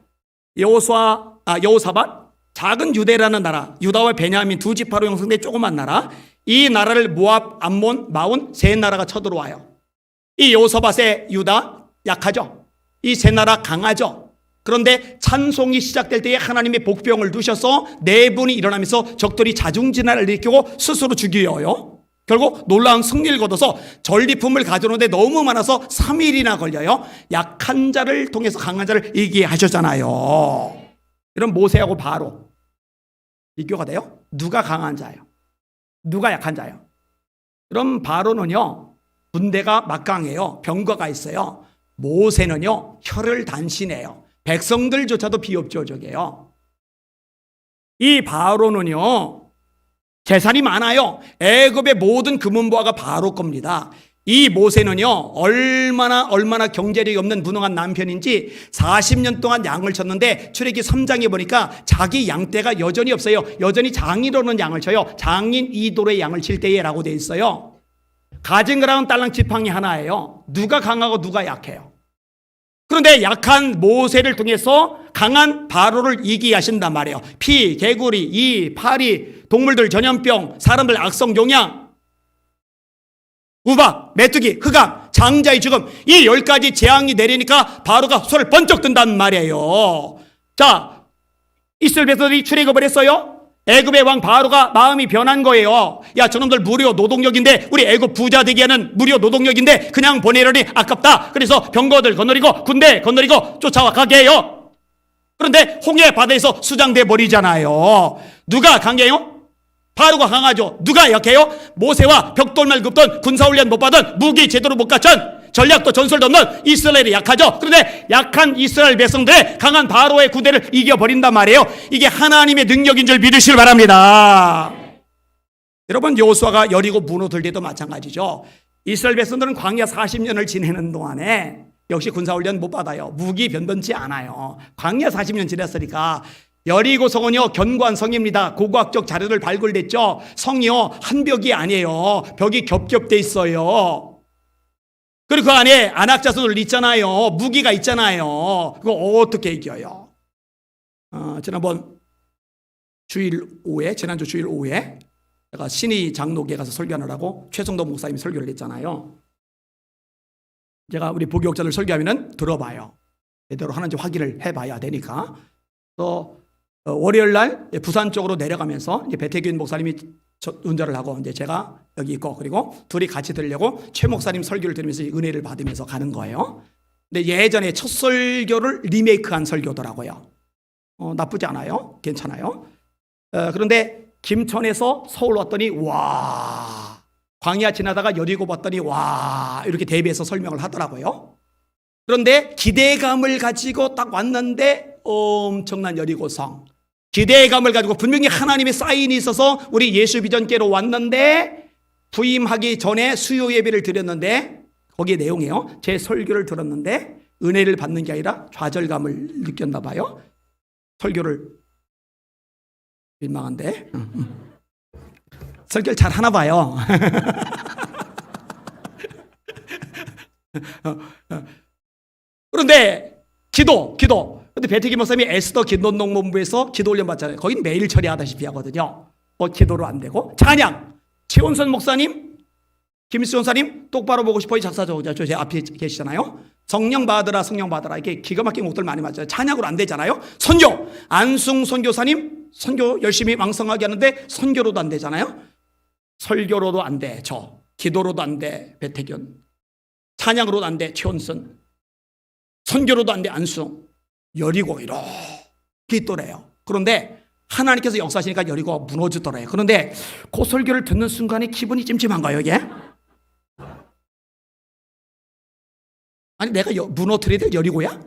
여호사밧 작은 유대라는 나라, 유다와 베냐민 두 지파로 형성된 조그만 나라, 이 나라를 모압, 암몬, 마온 세 나라가 쳐들어와요. 이 여호사밧의 유다 약하죠. 이 세 나라 강하죠. 그런데 찬송이 시작될 때에 하나님의 복병을 두셔서 내분이 일어나면서 적들이 자중진화를 일으키고 스스로 죽여요. 결국 놀라운 승리를 거둬서 전리품을 가져오는데 너무 많아서 3일이나 걸려요. 약한 자를 통해서 강한 자를 이기게 하셨잖아요. 이런 모세하고 바로 비교가 돼요? 누가 강한 자예요? 누가 약한 자예요? 그럼 바로는요 군대가 막강해요. 병거가 있어요. 모세는요 혀를 단신해요. 백성들조차도 비협조적이에요. 이 바로는요 재산이 많아요. 애굽의 모든 금은보화가 바로 겁니다. 이 모세는요 얼마나 경제력이 없는 무능한 남편인지 40년 동안 양을 쳤는데 출애굽기 3장에 보니까 자기 양떼가 여전히 없어요. 여전히 장인으로는 양을 쳐요. 장인 이도로의 양을 칠 때에라고 돼 있어요. 가진 거랑은 딸랑 지팡이 하나예요. 누가 강하고 누가 약해요. 그런데 약한 모세를 통해서 강한 바로를 이기게 하신단 말이에요. 피, 개구리, 이, 파리, 동물들 전염병, 사람들 악성 종양, 우박, 메뚜기, 흑암, 장자의 죽음, 이 10가지 재앙이 내리니까 바로가 손을 번쩍 든단 말이에요. 자, 이스라엘 백성들이 출애굽을 했어요. 애굽의 왕 바로가 마음이 변한 거예요. 야, 저놈들 무료 노동력인데, 우리 애굽 부자 되게 하는 무료 노동력인데 그냥 보내려니 아깝다. 그래서 병거들 건너리고 군대 건너리고 쫓아가게 해요. 그런데 홍해 바다에서 수장돼 버리잖아요. 누가 강해요? 바로가 강하죠. 누가 약해요? 모세와 벽돌만 굽던 군사훈련 못 받은, 무기 제대로 못 갖춘, 전략도 전술도 없는 이스라엘이 약하죠. 그런데 약한 이스라엘 백성들의 강한 바로의 구대를 이겨버린단 말이에요. 이게 하나님의 능력인 줄 믿으시길 바랍니다. 여러분, 여호수아가 여리고 무너들 때도 마찬가지죠. 이스라엘 백성들은 광야 40년을 지내는 동안에 역시 군사훈련 못 받아요. 무기 변변치 않아요. 광야 40년 지냈으니까. 여리고 성은요, 견고한 성입니다. 고고학적 자료를 발굴됐죠. 성이요, 한 벽이 아니에요. 벽이 겹겹돼 있어요. 그리고 그 안에 안악자손들 있잖아요. 무기가 있잖아요. 그거 어떻게 이겨요? 지난번 지난주 주일 오후에 제가 신의 장로교에 가서 설교하느라고 최성도 목사님이 설교를 했잖아요. 제가 우리 부교육자들 설교하면은 들어봐요. 제대로 하는지 확인을 해봐야 되니까. 또 월요일 날 부산 쪽으로 내려가면서 이제 배태균 목사님이 운전을 하고 이제 제가 여기 있고, 그리고 둘이 같이 들려고 최 목사님 설교를 들으면서 은혜를 받으면서 가는 거예요. 근데 예전에 첫 설교를 리메이크한 설교더라고요. 나쁘지 않아요. 괜찮아요. 그런데 김천에서 서울 왔더니 와, 광야 지나다가 여리고 봤더니 와, 이렇게 대비해서 설명을 하더라고요. 그런데 기대감을 가지고 딱 왔는데 엄청난 여리고성, 기대감을 가지고 분명히 하나님의 사인이 있어서 우리 예수 비전께로 왔는데, 부임하기 전에 수요 예배를 드렸는데, 거기에 내용이에요. 제 설교를 들었는데 은혜를 받는 게 아니라 좌절감을 느꼈나 봐요. 설교를, 민망한데 설교를 잘 하나 봐요. 그런데 기도. 근데 배태기 목사님이 에스더 기도농본부에서 기도 훈련 받잖아요. 거긴 매일 처리하다시피 하거든요. 기도로 안 되고. 찬양, 최원선 목사님, 김수현 목사님 똑바로 보고 싶어요. 작사죠. 제 앞에 계시잖아요. 성령 받으라, 성령 받으라. 이게 기가 막힌 곡들 많이 맞잖아요. 찬양으로 안 되잖아요. 선교, 안승 선교사님 선교 열심히 왕성하게 하는데 선교로도 안 되잖아요. 설교로도 안 돼. 기도로도 안 돼. 배태균. 찬양으로도 안 돼. 최원선. 선교로도 안 돼. 안승. 여리고 이렇게 있더래요. 그런데 하나님께서 역사하시니까 여리고가 무너지더래요. 그런데 그 설교를 듣는 순간에 기분이 찜찜한가요, 이게? 아니, 내가 무너뜨려야 될 여리고야?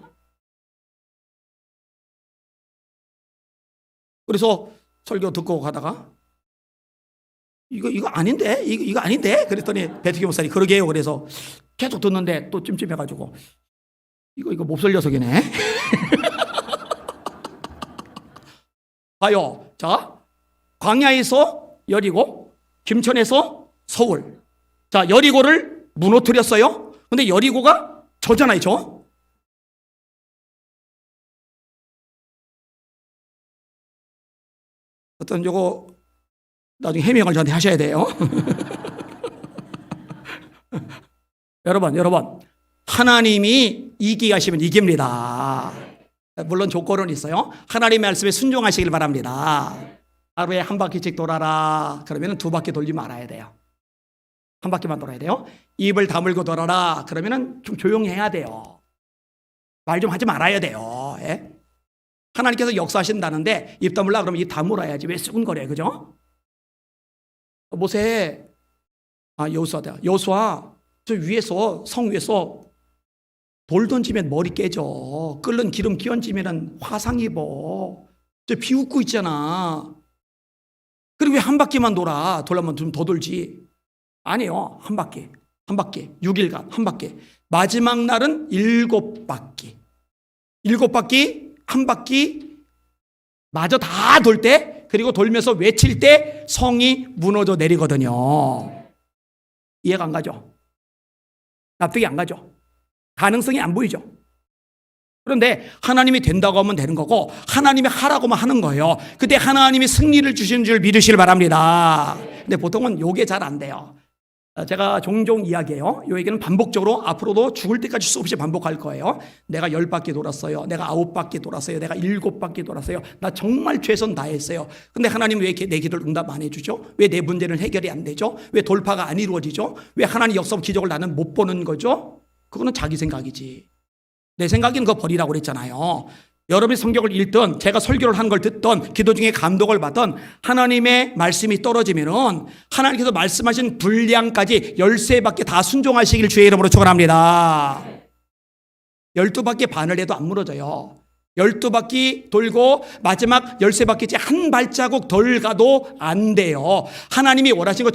그래서 설교 듣고 가다가 이거 아닌데? 이거 아닌데? 그랬더니 배태기 목사님 그러게요. 그래서 계속 듣는데 또 찜찜해가지고 이거 몹쓸 녀석이네. 봐요. 자, 광야에서 여리고, 김천에서 서울. 자, 여리고를 무너뜨렸어요. 근데 여리고가 저잖아요, 저. 어떤 요거 나중에 해명을 저한테 하셔야 돼요. 여러분, 하나님이 이기게 하시면 이깁니다. 물론 조건은 있어요. 하나님의 말씀에 순종하시길 바랍니다. 하루에 한 바퀴씩 돌아라. 그러면 두 바퀴 돌지 말아야 돼요. 한 바퀴만 돌아야 돼요. 입을 다물고 돌아라. 그러면 좀 조용히 해야 돼요. 말 좀 하지 말아야 돼요. 예? 하나님께서 역사하신다는데 입 다물라 그러면 입 다물어야지. 왜 수근거려요, 그죠? 모세, 여호수아, 저 위에서, 성 위에서 돌 던지면 머리 깨져. 끓는 기름 끼얹으면 화상 입어. 저 비웃고 있잖아. 그리고 왜 한 바퀴만 돌아면 좀 더 돌지. 아니에요. 한 바퀴. 6일간 한 바퀴. 마지막 날은 7바퀴. 7바퀴, 한 바퀴 마저 다 돌 때, 그리고 돌면서 외칠 때 성이 무너져 내리거든요. 이해가 안 가죠? 납득이 안 가죠? 가능성이 안 보이죠? 그런데 하나님이 된다고 하면 되는 거고, 하나님이 하라고만 하는 거예요. 그때 하나님이 승리를 주시는 줄 믿으시길 바랍니다. 근데 보통은 요게 잘 안 돼요. 제가 종종 이야기해요. 이 얘기는 반복적으로 앞으로도 죽을 때까지 수없이 반복할 거예요. 내가 10바퀴 돌았어요. 내가 9바퀴 돌았어요. 내가 7바퀴 돌았어요. 나 정말 최선 다했어요. 근데 하나님 왜 내 기도를 응답 안 해주죠? 왜 내 문제는 해결이 안 되죠? 왜 돌파가 안 이루어지죠? 왜 하나님 역사 기적을 나는 못 보는 거죠? 그거는 자기 생각이지. 내 생각인 거 버리라고 그랬잖아요. 여러분이 성경을 읽든 제가 설교를 한 걸 듣든 기도 중에 감동을 받든 하나님의 말씀이 떨어지면은 하나님께서 말씀하신 분량까지 13바퀴 다 순종하시길 주의 이름으로 축원합니다. 12바퀴 반을 해도 안 무너져요. 12바퀴 돌고 마지막 13바퀴째 한 발자국 덜 가도 안 돼요. 하나님이 원하신 거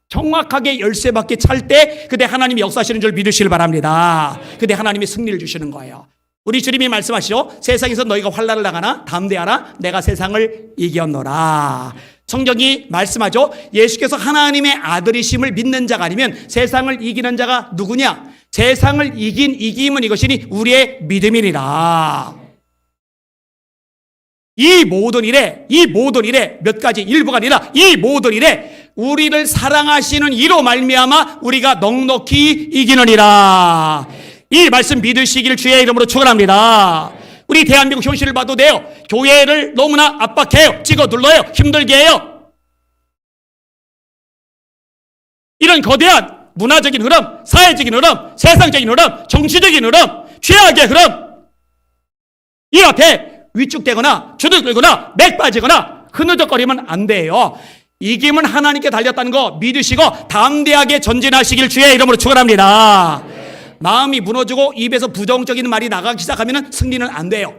정확하게 13바퀴 찰 때 그때 하나님이 역사하시는 줄 믿으시길 바랍니다. 그때 하나님이 승리를 주시는 거예요. 우리 주님이 말씀하시죠. 세상에서 너희가 환난을 당하나 담대하라 내가 세상을 이겼노라. 성경이 말씀하죠. 예수께서 하나님의 아들이심을 믿는 자가 아니면 세상을 이기는 자가 누구냐? 세상을 이김은 이것이니 우리의 믿음이니라. 이 모든 일에 몇 가지 일부가 아니라 이 모든 일에 우리를 사랑하시는 이로 말미암아 우리가 넉넉히 이기느니라. 이 말씀 믿으시길 주의 이름으로 축원합니다. 우리 대한민국 현실을 봐도 돼요. 교회를 너무나 압박해요. 찍어 눌러요. 힘들게 해요. 이런 거대한 문화적인 흐름, 사회적인 흐름, 세상적인 흐름, 정치적인 흐름, 죄악의 흐름 이 앞에 위축되거나 주눅들거나 맥 빠지거나 흐느적거리면 안 돼요. 이김은 하나님께 달렸다는 거 믿으시고 담대하게 전진하시길 주의 이름으로 축원합니다. 마음이 무너지고 입에서 부정적인 말이 나가기 시작하면 승리는 안 돼요.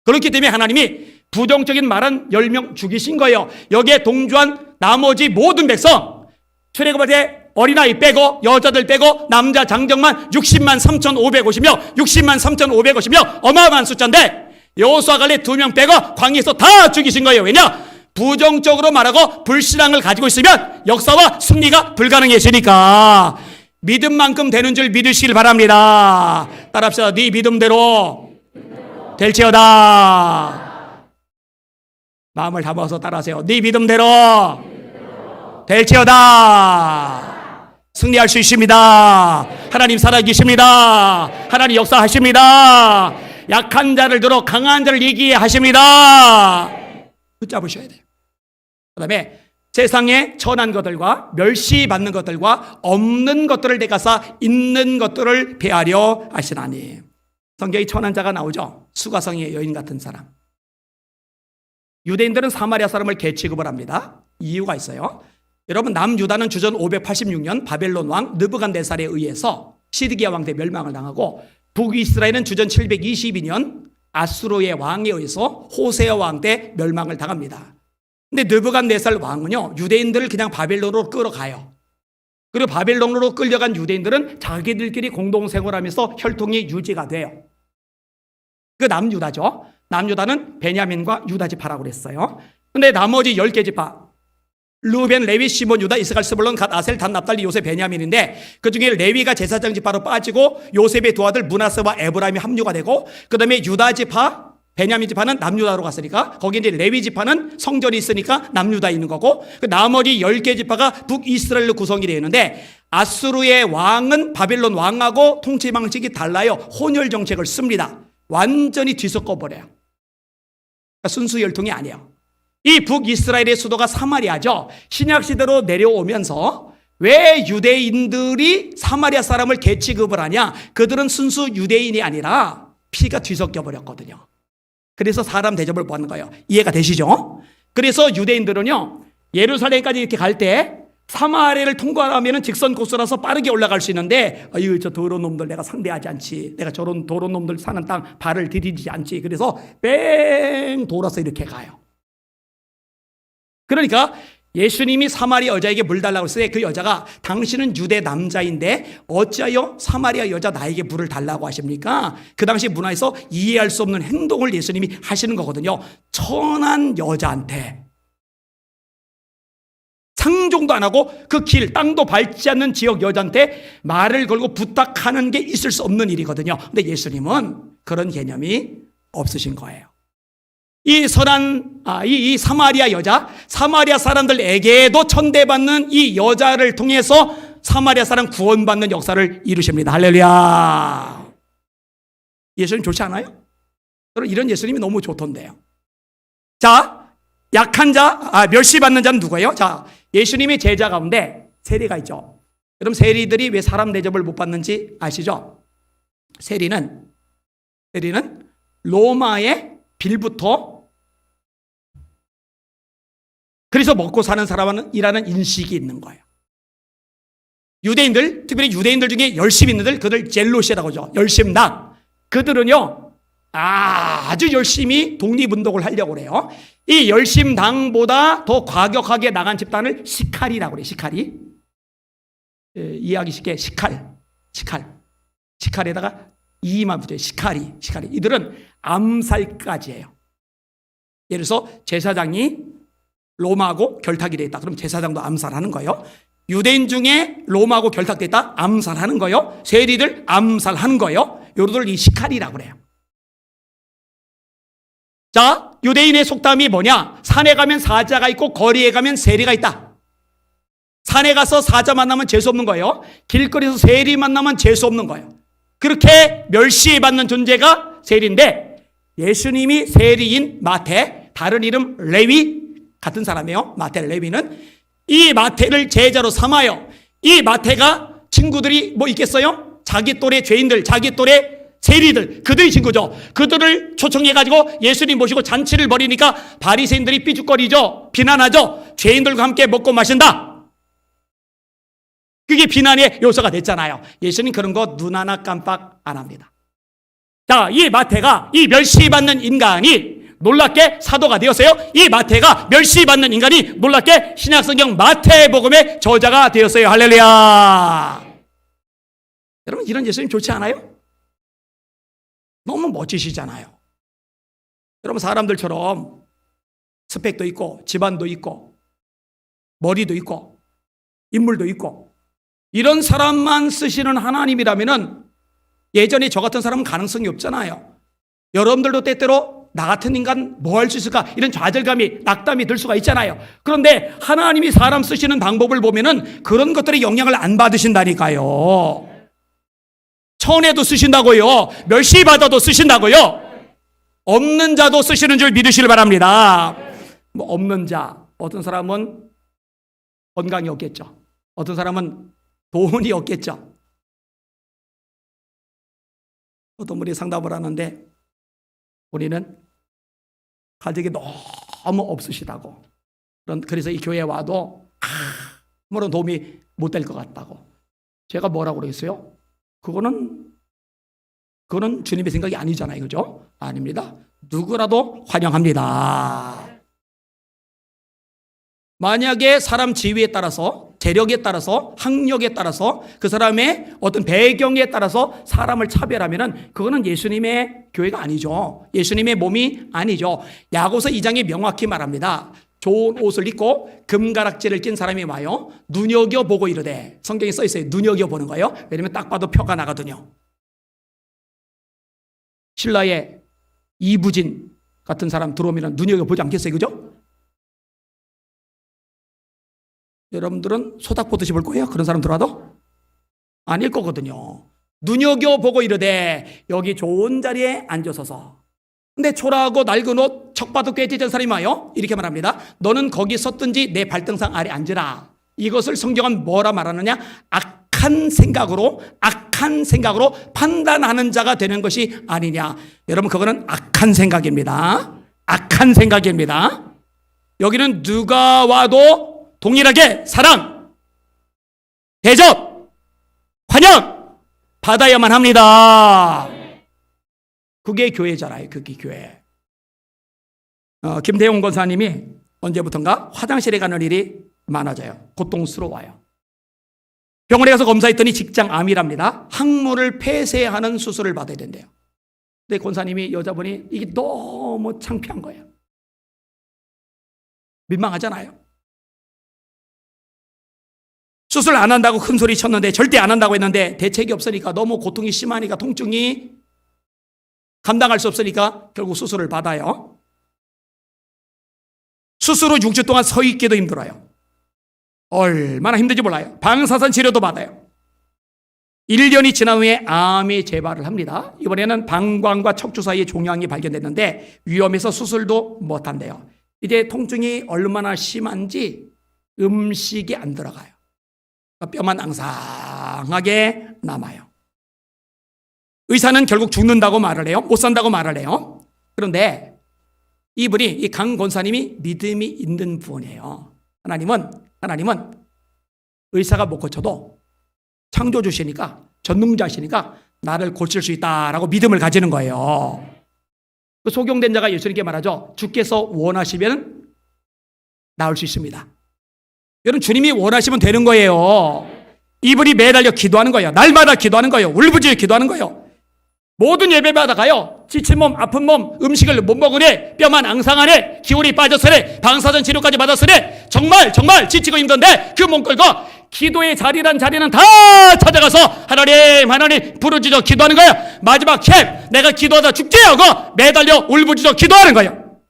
그렇기 때문에 하나님이 부정적인 말은 10명 죽이신 거예요. 여기에 동조한 나머지 모든 백성 출애굽할 때 어린아이 빼고 여자들 빼고 남자 장정만 60만 3,550명 60만 3,550명 어마어마한 숫자인데 여호수아 갈렙 2명 빼고 광야에서 다 죽이신 거예요. 왜냐? 부정적으로 말하고 불신앙을 가지고 있으면 역사와 승리가 불가능해지니까 믿음만큼 되는 줄 믿으시길 바랍니다. 따라합시다. 네 믿음대로 될지어다. 마음을 담아서 따라하세요. 네 믿음대로 될지어다. 승리할 수 있습니다. 하나님 살아계십니다. 하나님 역사하십니다. 약한 자를 들어 강한 자를 이기게 하십니다. 붙잡으셔야 돼요. 그 다음에 세상에 천한 것들과 멸시받는 것들과 없는 것들을 대가사 있는 것들을 배하려 하시나니. 성경에 천한 자가 나오죠. 수가성의 여인 같은 사람. 유대인들은 사마리아 사람을 개취급을 합니다. 이유가 있어요. 여러분 남유다는 주전 586년 바벨론 왕 느부갓네살에 의해서 시드기야 왕 때 멸망을 당하고 북이스라엘은 주전 722년 아수르의 왕에 의해서 호세아 왕 때 멸망을 당합니다. 근데 느부갓네살 왕은요 유대인들을 그냥 바벨론으로 끌어가요. 그리고 바벨론으로 끌려간 유대인들은 자기들끼리 공동생활하면서 혈통이 유지가 돼요. 그 남유다죠. 남유다는 베냐민과 유다 지파라고 그랬어요. 근데 나머지 10개 지파 루벤, 레위, 시몬, 유다, 이스갈, 스불론, 갓, 아셀, 단, 납달리, 요셉, 베냐민인데 그중에 레위가 제사장 지파로 빠지고 요셉의 두 아들 므낫세와 에브라임이 합류가 되고 그 다음에 유다 지파 베냐민 지파는 남유다로 갔으니까 거기 이제 레위 지파는 성전이 있으니까 남유다에 있는 거고 그 나머지 10개 지파가 북이스라엘로 구성이 되어 있는데 아수르의 왕은 바벨론 왕하고 통치 방식이 달라요. 혼혈 정책을 씁니다. 완전히 뒤섞어 버려요. 그러니까 순수 혈통이 아니에요. 이 북이스라엘의 수도가 사마리아죠. 신약시대로 내려오면서 왜 유대인들이 사마리아 사람을 개취급을 하냐? 그들은 순수 유대인이 아니라 피가 뒤섞여 버렸거든요. 그래서 사람 대접을 받는 거예요. 이해가 되시죠? 그래서 유대인들은요 예루살렘까지 이렇게 갈 때 사마리아를 통과하면 직선 코스라서 빠르게 올라갈 수 있는데 아유 저 더러운 놈들 내가 상대하지 않지. 내가 저런 더러운 놈들 사는 땅 발을 디디지 않지. 그래서 뺑 돌아서 이렇게 가요. 그러니까 예수님이 사마리아 여자에게 물 달라고 했을 때 그 여자가 당신은 유대 남자인데 어찌하여 사마리아 여자 나에게 물을 달라고 하십니까? 그 당시 문화에서 이해할 수 없는 행동을 예수님이 하시는 거거든요. 천한 여자한테 상종도 안 하고 그 길 땅도 밟지 않는 지역 여자한테 말을 걸고 부탁하는 게 있을 수 없는 일이거든요. 근데 예수님은 그런 개념이 없으신 거예요. 이 선한 이 사마리아 여자, 사마리아 사람들에게도 천대받는 이 여자를 통해서 사마리아 사람 구원받는 역사를 이루십니다. 할렐루야. 예수님 좋지 않아요? 여러분, 이런 예수님이 너무 좋던데요. 자, 약한 자, 멸시받는 자는 누구예요? 자, 예수님의 제자 가운데 세리가 있죠. 여러분, 세리들이 왜 사람 대접을 못 받는지 아시죠? 세리는 로마의 빌부터 그래서 먹고 사는 사람이라는 인식이 있는 거예요. 유대인들, 특별히 유대인들 중에 열심 있는 들, 그들 젤로시라고 하죠. 열심당. 그들은요, 아주 열심히 독립운동을 하려고 그래요. 이 열심당보다 더 과격하게 나간 집단을 시칼이라고 그래요. 시칼이. 이해하기 쉽게 시칼에다가 이만 붙여요. 시칼이. 이들은 암살까지 해요. 예를 들어서 제사장이 로마하고 결탁이 돼 있다. 그럼 제사장도 암살하는 거예요. 유대인 중에 로마하고 결탁돼 있다. 암살하는 거예요. 세리들 암살하는 거예요. 요들을 이 시칼이라고 그래요. 자, 유대인의 속담이 뭐냐? 산에 가면 사자가 있고 거리에 가면 세리가 있다. 산에 가서 사자 만나면 재수 없는 거예요. 길거리에서 세리 만나면 재수 없는 거예요. 그렇게 멸시받는 존재가 세리인데, 예수님이 세리인 마태, 다른 이름 레위, 같은 사람이에요. 마태, 레위는 이 마태를 제자로 삼아요. 이 마태가 친구들이 뭐 있겠어요? 자기 또래 죄인들, 자기 또래 세리들, 그들이 친구죠. 그들을 초청해가지고 예수님 모시고 잔치를 벌이니까 바리새인들이 삐죽거리죠. 비난하죠. 죄인들과 함께 먹고 마신다. 그게 비난의 요소가 됐잖아요. 예수님 그런 거 눈 하나 깜빡 안 합니다. 자, 이 마태가, 이 멸시받는 인간이 놀랍게 사도가 되었어요. 이 마태가, 멸시받는 인간이 놀랍게 신약성경 마태복음의 저자가 되었어요. 할렐루야. 여러분, 이런 예수님 좋지 않아요? 너무 멋지시잖아요. 여러분, 사람들처럼 스펙도 있고 집안도 있고 머리도 있고 인물도 있고 이런 사람만 쓰시는 하나님이라면은 예전에 저 같은 사람은 가능성이 없잖아요. 여러분들도 때때로 나 같은 인간 뭐 할 수 있을까? 이런 좌절감이, 낙담이 들 수가 있잖아요. 그런데 하나님이 사람 쓰시는 방법을 보면은 그런 것들의 영향을 안 받으신다니까요. 천에도 쓰신다고요. 멸시받아도 쓰신다고요. 없는 자도 쓰시는 줄 믿으시길 바랍니다. 뭐 없는 자, 어떤 사람은 건강이 없겠죠. 어떤 사람은 돈이 없겠죠. 어떤 분이 상담을 하는데 우리는 가족이 너무 없으시다고, 그래서 이 교회에 와도 아무런 도움이 못 될 것 같다고. 제가 뭐라고 그랬어요? 그거는 주님의 생각이 아니잖아요. 그죠? 아닙니다. 누구라도 환영합니다. 만약에 사람 지위에 따라서, 재력에 따라서, 학력에 따라서, 그 사람의 어떤 배경에 따라서 사람을 차별하면은 그거는 예수님의 교회가 아니죠. 예수님의 몸이 아니죠. 야고보서 2장에 명확히 말합니다. 좋은 옷을 입고 금가락지를 낀 사람이 와요. 눈여겨보고 이르되, 성경에 써 있어요. 눈여겨보는 거예요. 왜냐면 딱 봐도 표가 나거든요. 신라의 이부진 같은 사람 들어오면 눈여겨보지 않겠어요? 그죠? 여러분들은 소닥 보듯이 볼 거예요? 그런 사람 들어와도? 아닐 거거든요. 눈여겨보고 이르되 여기 좋은 자리에 앉아서서, 근데 초라하고 낡은 옷, 척봐도 꿰찢은 사람이 와요. 이렇게 말합니다. 너는 거기 섰든지 내 발등상 아래 앉으라. 이것을 성경은 뭐라 말하느냐? 악한 생각으로 판단하는 자가 되는 것이 아니냐. 여러분, 그거는 악한 생각입니다. 악한 생각입니다. 여기는 누가 와도 동일하게 사랑, 대접, 환영 받아야만 합니다. 그게 교회잖아요. 그게 교회. 김대용 권사님이 언제부턴가 화장실에 가는 일이 많아져요. 고통스러워요. 병원에 가서 검사했더니 직장암이랍니다. 항문을 폐쇄하는 수술을 받아야 된대요. 근데 권사님이, 여자분이 이게 너무 창피한 거예요. 민망하잖아요. 수술 안 한다고 큰 소리 쳤는데, 절대 안 한다고 했는데 대책이 없으니까, 너무 고통이 심하니까, 통증이 감당할 수 없으니까 결국 수술을 받아요. 스스로 6주 동안 서 있기도 힘들어요. 얼마나 힘든지 몰라요. 방사선 치료도 받아요. 1년이 지난 후에 암이 재발을 합니다. 이번에는 방광과 척추 사이에 종양이 발견됐는데 위험해서 수술도 못한대요. 이제 통증이 얼마나 심한지 음식이 안 들어가요. 뼈만 앙상하게 남아요. 의사는 결국 죽는다고 말을 해요. 못 산다고 말을 해요. 그런데 이분이, 이 강 권사님이 믿음이 있는 분이에요. 하나님은 의사가 못 고쳐도 창조주시니까, 전능자시니까 나를 고칠 수 있다라고 믿음을 가지는 거예요. 그 소경된 자가 예수님께 말하죠. 주께서 원하시면 나을 수 있습니다. 여러분, 주님이 원하시면 되는 거예요. 이분이 매달려 기도하는 거예요. 날마다 기도하는 거예요. 울부짖어 기도하는 거예요. 모든 예배마다 가요. 지친 몸, 아픈 몸, 음식을 못 먹으래, 뼈만 앙상하네, 기운이 빠졌으래, 방사선 치료까지 받았으래, 정말 지치고 힘든데 그 몸 끌고 기도의 자리는 다 찾아가서 하나님 부르짖어 기도하는 거예요. 마지막 캡, 내가 기도하다 죽지 하고 매달려 울부짖어 기도하는 거예요.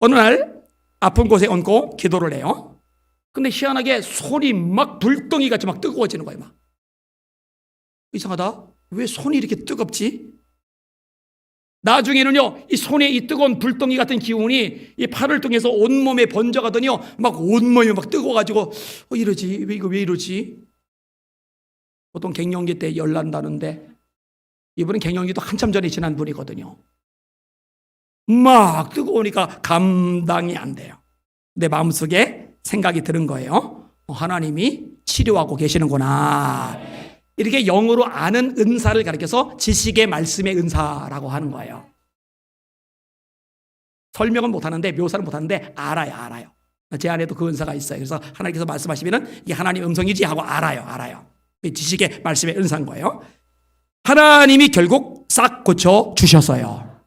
어느 날 아픈 곳에 얹고 기도를 해요. 근데 희한하게 손이 막 불덩이 같이 막 뜨거워지는 거예요. 막 이상하다. 왜 손이 이렇게 뜨겁지? 나중에는요, 이 손에 이 뜨거운 불덩이 같은 기운이 이 팔을 통해서 온몸에 번져가더니요, 막 온몸이 막 뜨거워가지고, 이러지? 왜 이러지? 보통 갱년기 때 열난다는데, 이분은 갱년기도 한참 전에 지난 분이거든요. 막 뜨거우니까 감당이 안 돼요. 내 마음속에 생각이 드는 거예요. 하나님이 치료하고 계시는구나. 이렇게 영어로 아는 은사를 가리켜서 지식의 말씀의 은사라고 하는 거예요. 설명은 못하는데, 묘사는 못하는데 알아요. 제 안에도 그 은사가 있어요. 그래서 하나님께서 말씀하시면 이게 하나님 음성이지 하고 알아요. 지식의 말씀의 은사인 거예요. 하나님이 결국 싹 고쳐 주셨어요.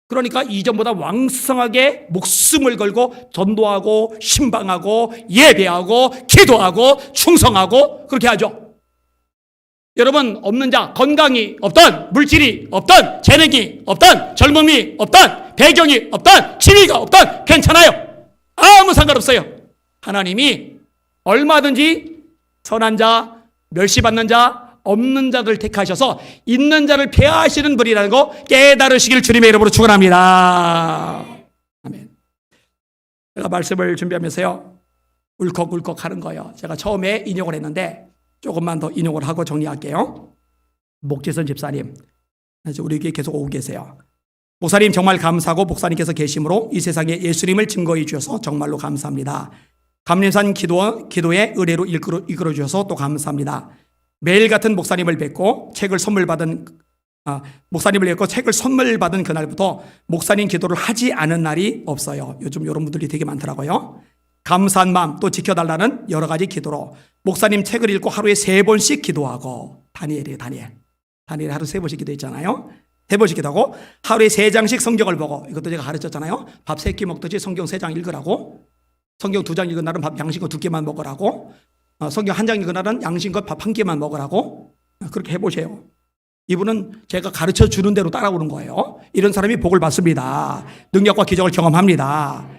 그러니까 이전보다 왕성하게 목숨을 걸고 전도하고 신방하고 예배하고 기도하고 충성하고 그렇게 하죠. 여러분, 없는 자, 건강이 없던, 물질이 없던, 재능이 없던, 젊음이 없던, 배경이 없던, 지위가 없던 괜찮아요. 아무 상관없어요. 하나님이 얼마든지 선한 자, 멸시받는 자, 없는 자들 택하셔서 있는 자를 폐하시는 분이라는 거 깨달으시길 주님의 이름으로 축원합니다. 아멘. 제가 말씀을 준비하면서요, 울컥울컥 하는 거예요. 제가 처음에 인용을 했는데 조금만 더 인용을 하고 정리할게요. 목재선 집사님, 우리에게 계속 오고 계세요. 목사님 정말 감사하고 목사님께서 계심으로 이 세상에 예수님을 증거해 주셔서 정말로 감사합니다. 감림산 기도에 의뢰로 이끌어 주셔서 또 감사합니다. 매일 같은 목사님을 뵙고 책을 선물 받은 그날부터 목사님 기도를 하지 않은 날이 없어요. 요즘 이런 분들이 되게 많더라고요. 감사한 마음 또 지켜달라는 여러 가지 기도로 목사님 책을 읽고 하루에 3번씩 기도하고, 다니엘이에요. 다니엘 하루 3번씩 기도했잖아요. 3번씩 기도하고 하루에 3장씩 성경을 보고, 이것도 제가 가르쳤잖아요. 밥 3끼 먹듯이 성경 3장 읽으라고, 성경 2장 읽은 날은 밥 양식거 2개만 먹으라고, 성경 1장 읽은 날은 양식거 밥 1개만 먹으라고, 그렇게 해보세요. 이분은 제가 가르쳐 주는 대로 따라오는 거예요. 이런 사람이 복을 받습니다. 능력과 기적을 경험합니다.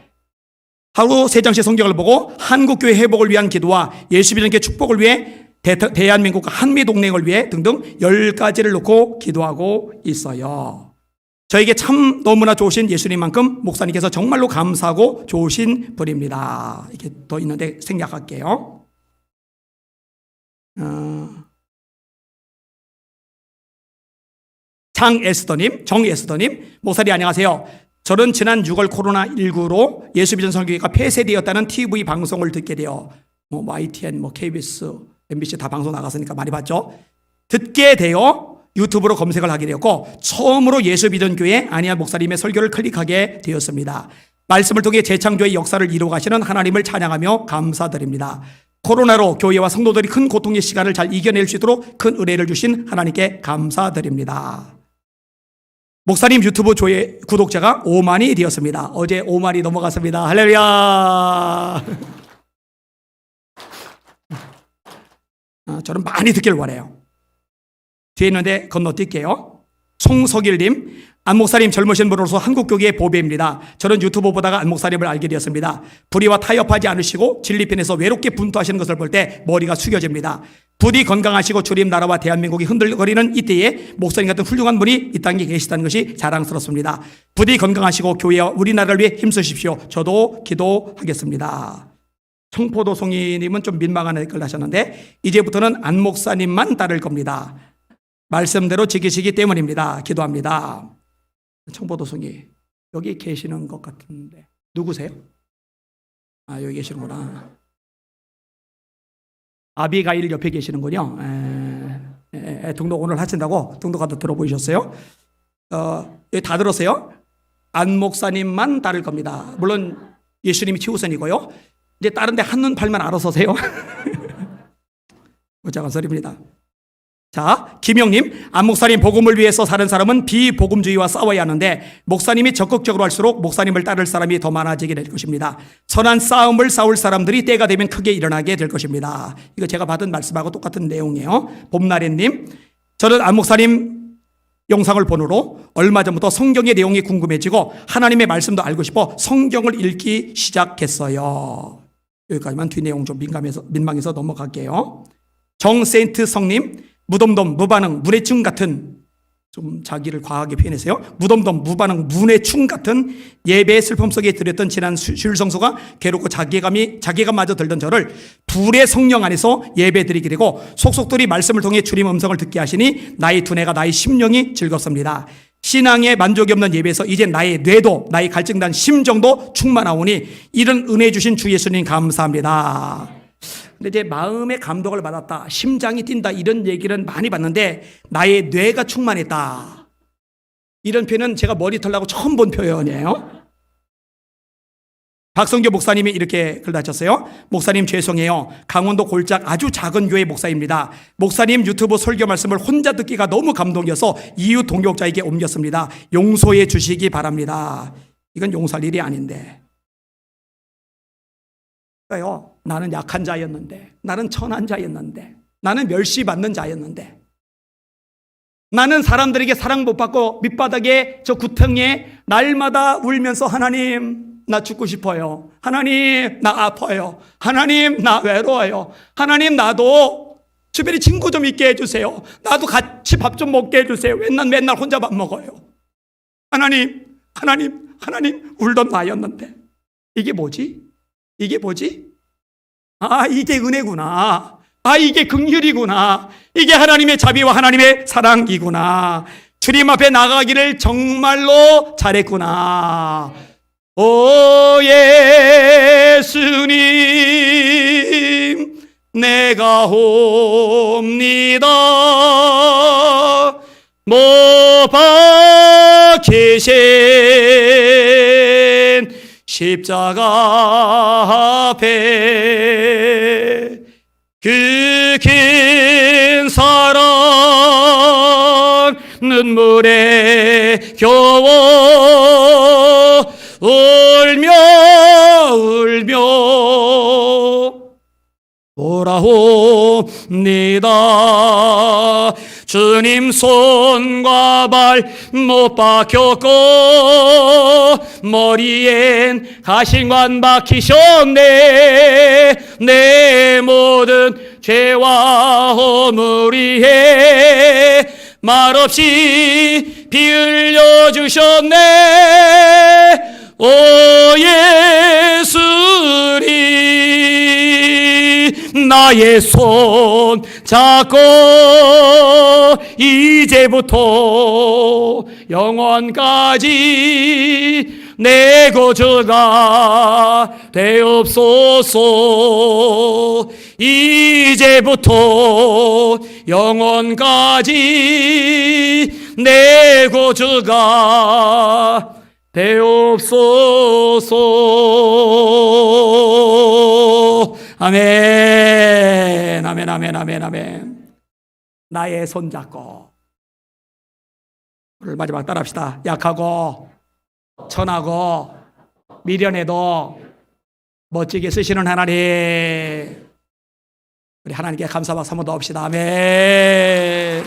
하루 3장씩 성경을 보고 한국교회 회복을 위한 기도와 예수 믿음의 축복을 위해 대한민국과 한미동맹을 위해 등등 10가지를 놓고 기도하고 있어요. 저에게 참 너무나 좋으신 예수님만큼 목사님께서 정말로 감사하고 좋으신 분입니다. 이렇게 더 있는데 생략할게요. 정에스더님, 목사님 안녕하세요. 저는 지난 6월 코로나19로 예수비전 선교회가 폐쇄되었다는 TV 방송을 듣게 되어 YTN, KBS, MBC 다 방송 나갔으니까 많이 봤죠. 듣게 되어 유튜브로 검색을 하게 되었고 처음으로 예수비전교회 안희아 목사님의 설교를 클릭하게 되었습니다. 말씀을 통해 재창조의 역사를 이루어 가시는 하나님을 찬양하며 감사드립니다. 코로나로 교회와 성도들이 큰 고통의 시간을 잘 이겨낼 수 있도록 큰 은혜를 주신 하나님께 감사드립니다. 목사님 유튜브 조회 구독자가 5만이 되었습니다. 어제 5만이 넘어갔습니다. 할렐루야. 저는 많이 듣길 원해요. 뒤에 있는데 건너뛸게요. 송석일님, 안 목사님 젊으신 분으로서 한국교계의 보배입니다. 저는 유튜브 보다가 안 목사님을 알게 되었습니다. 불의와 타협하지 않으시고 진리편에서 외롭게 분투하시는 것을 볼 때 머리가 숙여집니다. 부디 건강하시고 주님 나라와 대한민국이 흔들거리는 이때에 목사님 같은 훌륭한 분이 이 땅에 계시다는 것이 자랑스럽습니다. 부디 건강하시고 교회와 우리나라를 위해 힘쓰십시오. 저도 기도하겠습니다. 청포도송이님은 좀 민망한 댓글 하셨는데 이제부터는 안 목사님만 따를 겁니다. 말씀대로 지키시기 때문입니다. 기도합니다. 청포도송이 여기 계시는 것 같은데 누구세요? 아, 여기 계시는구나. 아비가일 옆에 계시는군요. 등록 오늘 하신다고 등록 가도 들어보셨어요? 여기 다 들었어요? 안 목사님만 따를 겁니다. 물론 예수님이 최우선이고요. 이제 다른 데 한눈 팔면 알아서세요. 어쩌간 소리입니다. 자, 김영님, 안 목사님 복음을 위해서 사는 사람은 비복음주의와 싸워야 하는데 목사님이 적극적으로 할수록 목사님을 따를 사람이 더 많아지게 될 것입니다. 선한 싸움을 싸울 사람들이 때가 되면 크게 일어나게 될 것입니다. 이거 제가 받은 말씀하고 똑같은 내용이에요. 봄나래님, 저는 안 목사님 영상을 본으로 얼마 전부터 성경의 내용이 궁금해지고 하나님의 말씀도 알고 싶어 성경을 읽기 시작했어요. 여기까지만 뒤 내용 좀 민망해서 넘어갈게요. 정세인트 성님, 무덤덤, 무반응, 문해충 같은, 좀 자기를 과하게 표현했어요. 무덤덤, 무반응, 문해충 같은 예배의 슬픔 속에 들였던 지난 주일 성수가 괴롭고 자괴감마저 들던 저를 불의 성령 안에서 예배드리게 되고 속속들이 말씀을 통해 주님 음성을 듣게 하시니 나의 두뇌가 나의 심령이 즐겁습니다. 신앙에 만족이 없는 예배에서 이제 나의 뇌도 나의 갈증난 심정도 충만하오니 이런 은혜 주신 주 예수님 감사합니다. 근데 이제 마음의 감동을 받았다, 심장이 뛴다, 이런 얘기는 많이 봤는데 나의 뇌가 충만했다, 이런 표현은 제가 머리 털라고 처음 본 표현이에요. 박성교 목사님이 이렇게 글 다쳤어요. 목사님 죄송해요. 강원도 골작 아주 작은 교회 목사입니다. 목사님 유튜브 설교 말씀을 혼자 듣기가 너무 감동이어서 이웃 동역자에게 옮겼습니다. 용서해 주시기 바랍니다. 이건 용서할 일이 아닌데. 나는 약한 자였는데, 나는 천한 자였는데, 나는 멸시받는 자였는데, 나는 사람들에게 사랑 못 받고 밑바닥에 저 구덩이에 날마다 울면서 하나님 나 죽고 싶어요, 하나님 나 아파요, 하나님 나 외로워요, 하나님 나도 주변에 친구 좀 있게 해주세요, 나도 같이 밥 좀 먹게 해주세요, 왜 난 맨날 혼자 밥 먹어요, 하나님 울던 나였는데 이게 뭐지? 이게 뭐지? 아, 이게 은혜구나. 아, 이게 긍휼이구나. 이게 하나님의 자비와 하나님의 사랑이구나. 주님 앞에 나가기를 정말로 잘했구나. 오 예수님, 내가 옵니다. 못 박히신 십자가 앞에 그 긴 사랑 눈물에 겨워 울며 돌아옵니다. 주님 손과 발 못 박혔고 머리엔 가신관 박히셨네. 내 모든 죄와 허물이에 말없이 피 흘려주셨네. 오 예수님, 나의 손 잡고 이제부터 영원까지 내 구주가 되옵소서. 이제부터 영원까지 내 구주가 되옵소서. 아멘, 아멘, 아멘, 아멘, 아멘. 나의 손잡고 오늘 마지막 따라합시다. 약하고 천하고 미련해도 멋지게 쓰시는 하나님, 우리 하나님께 감사와 사모도 합시다. 아멘.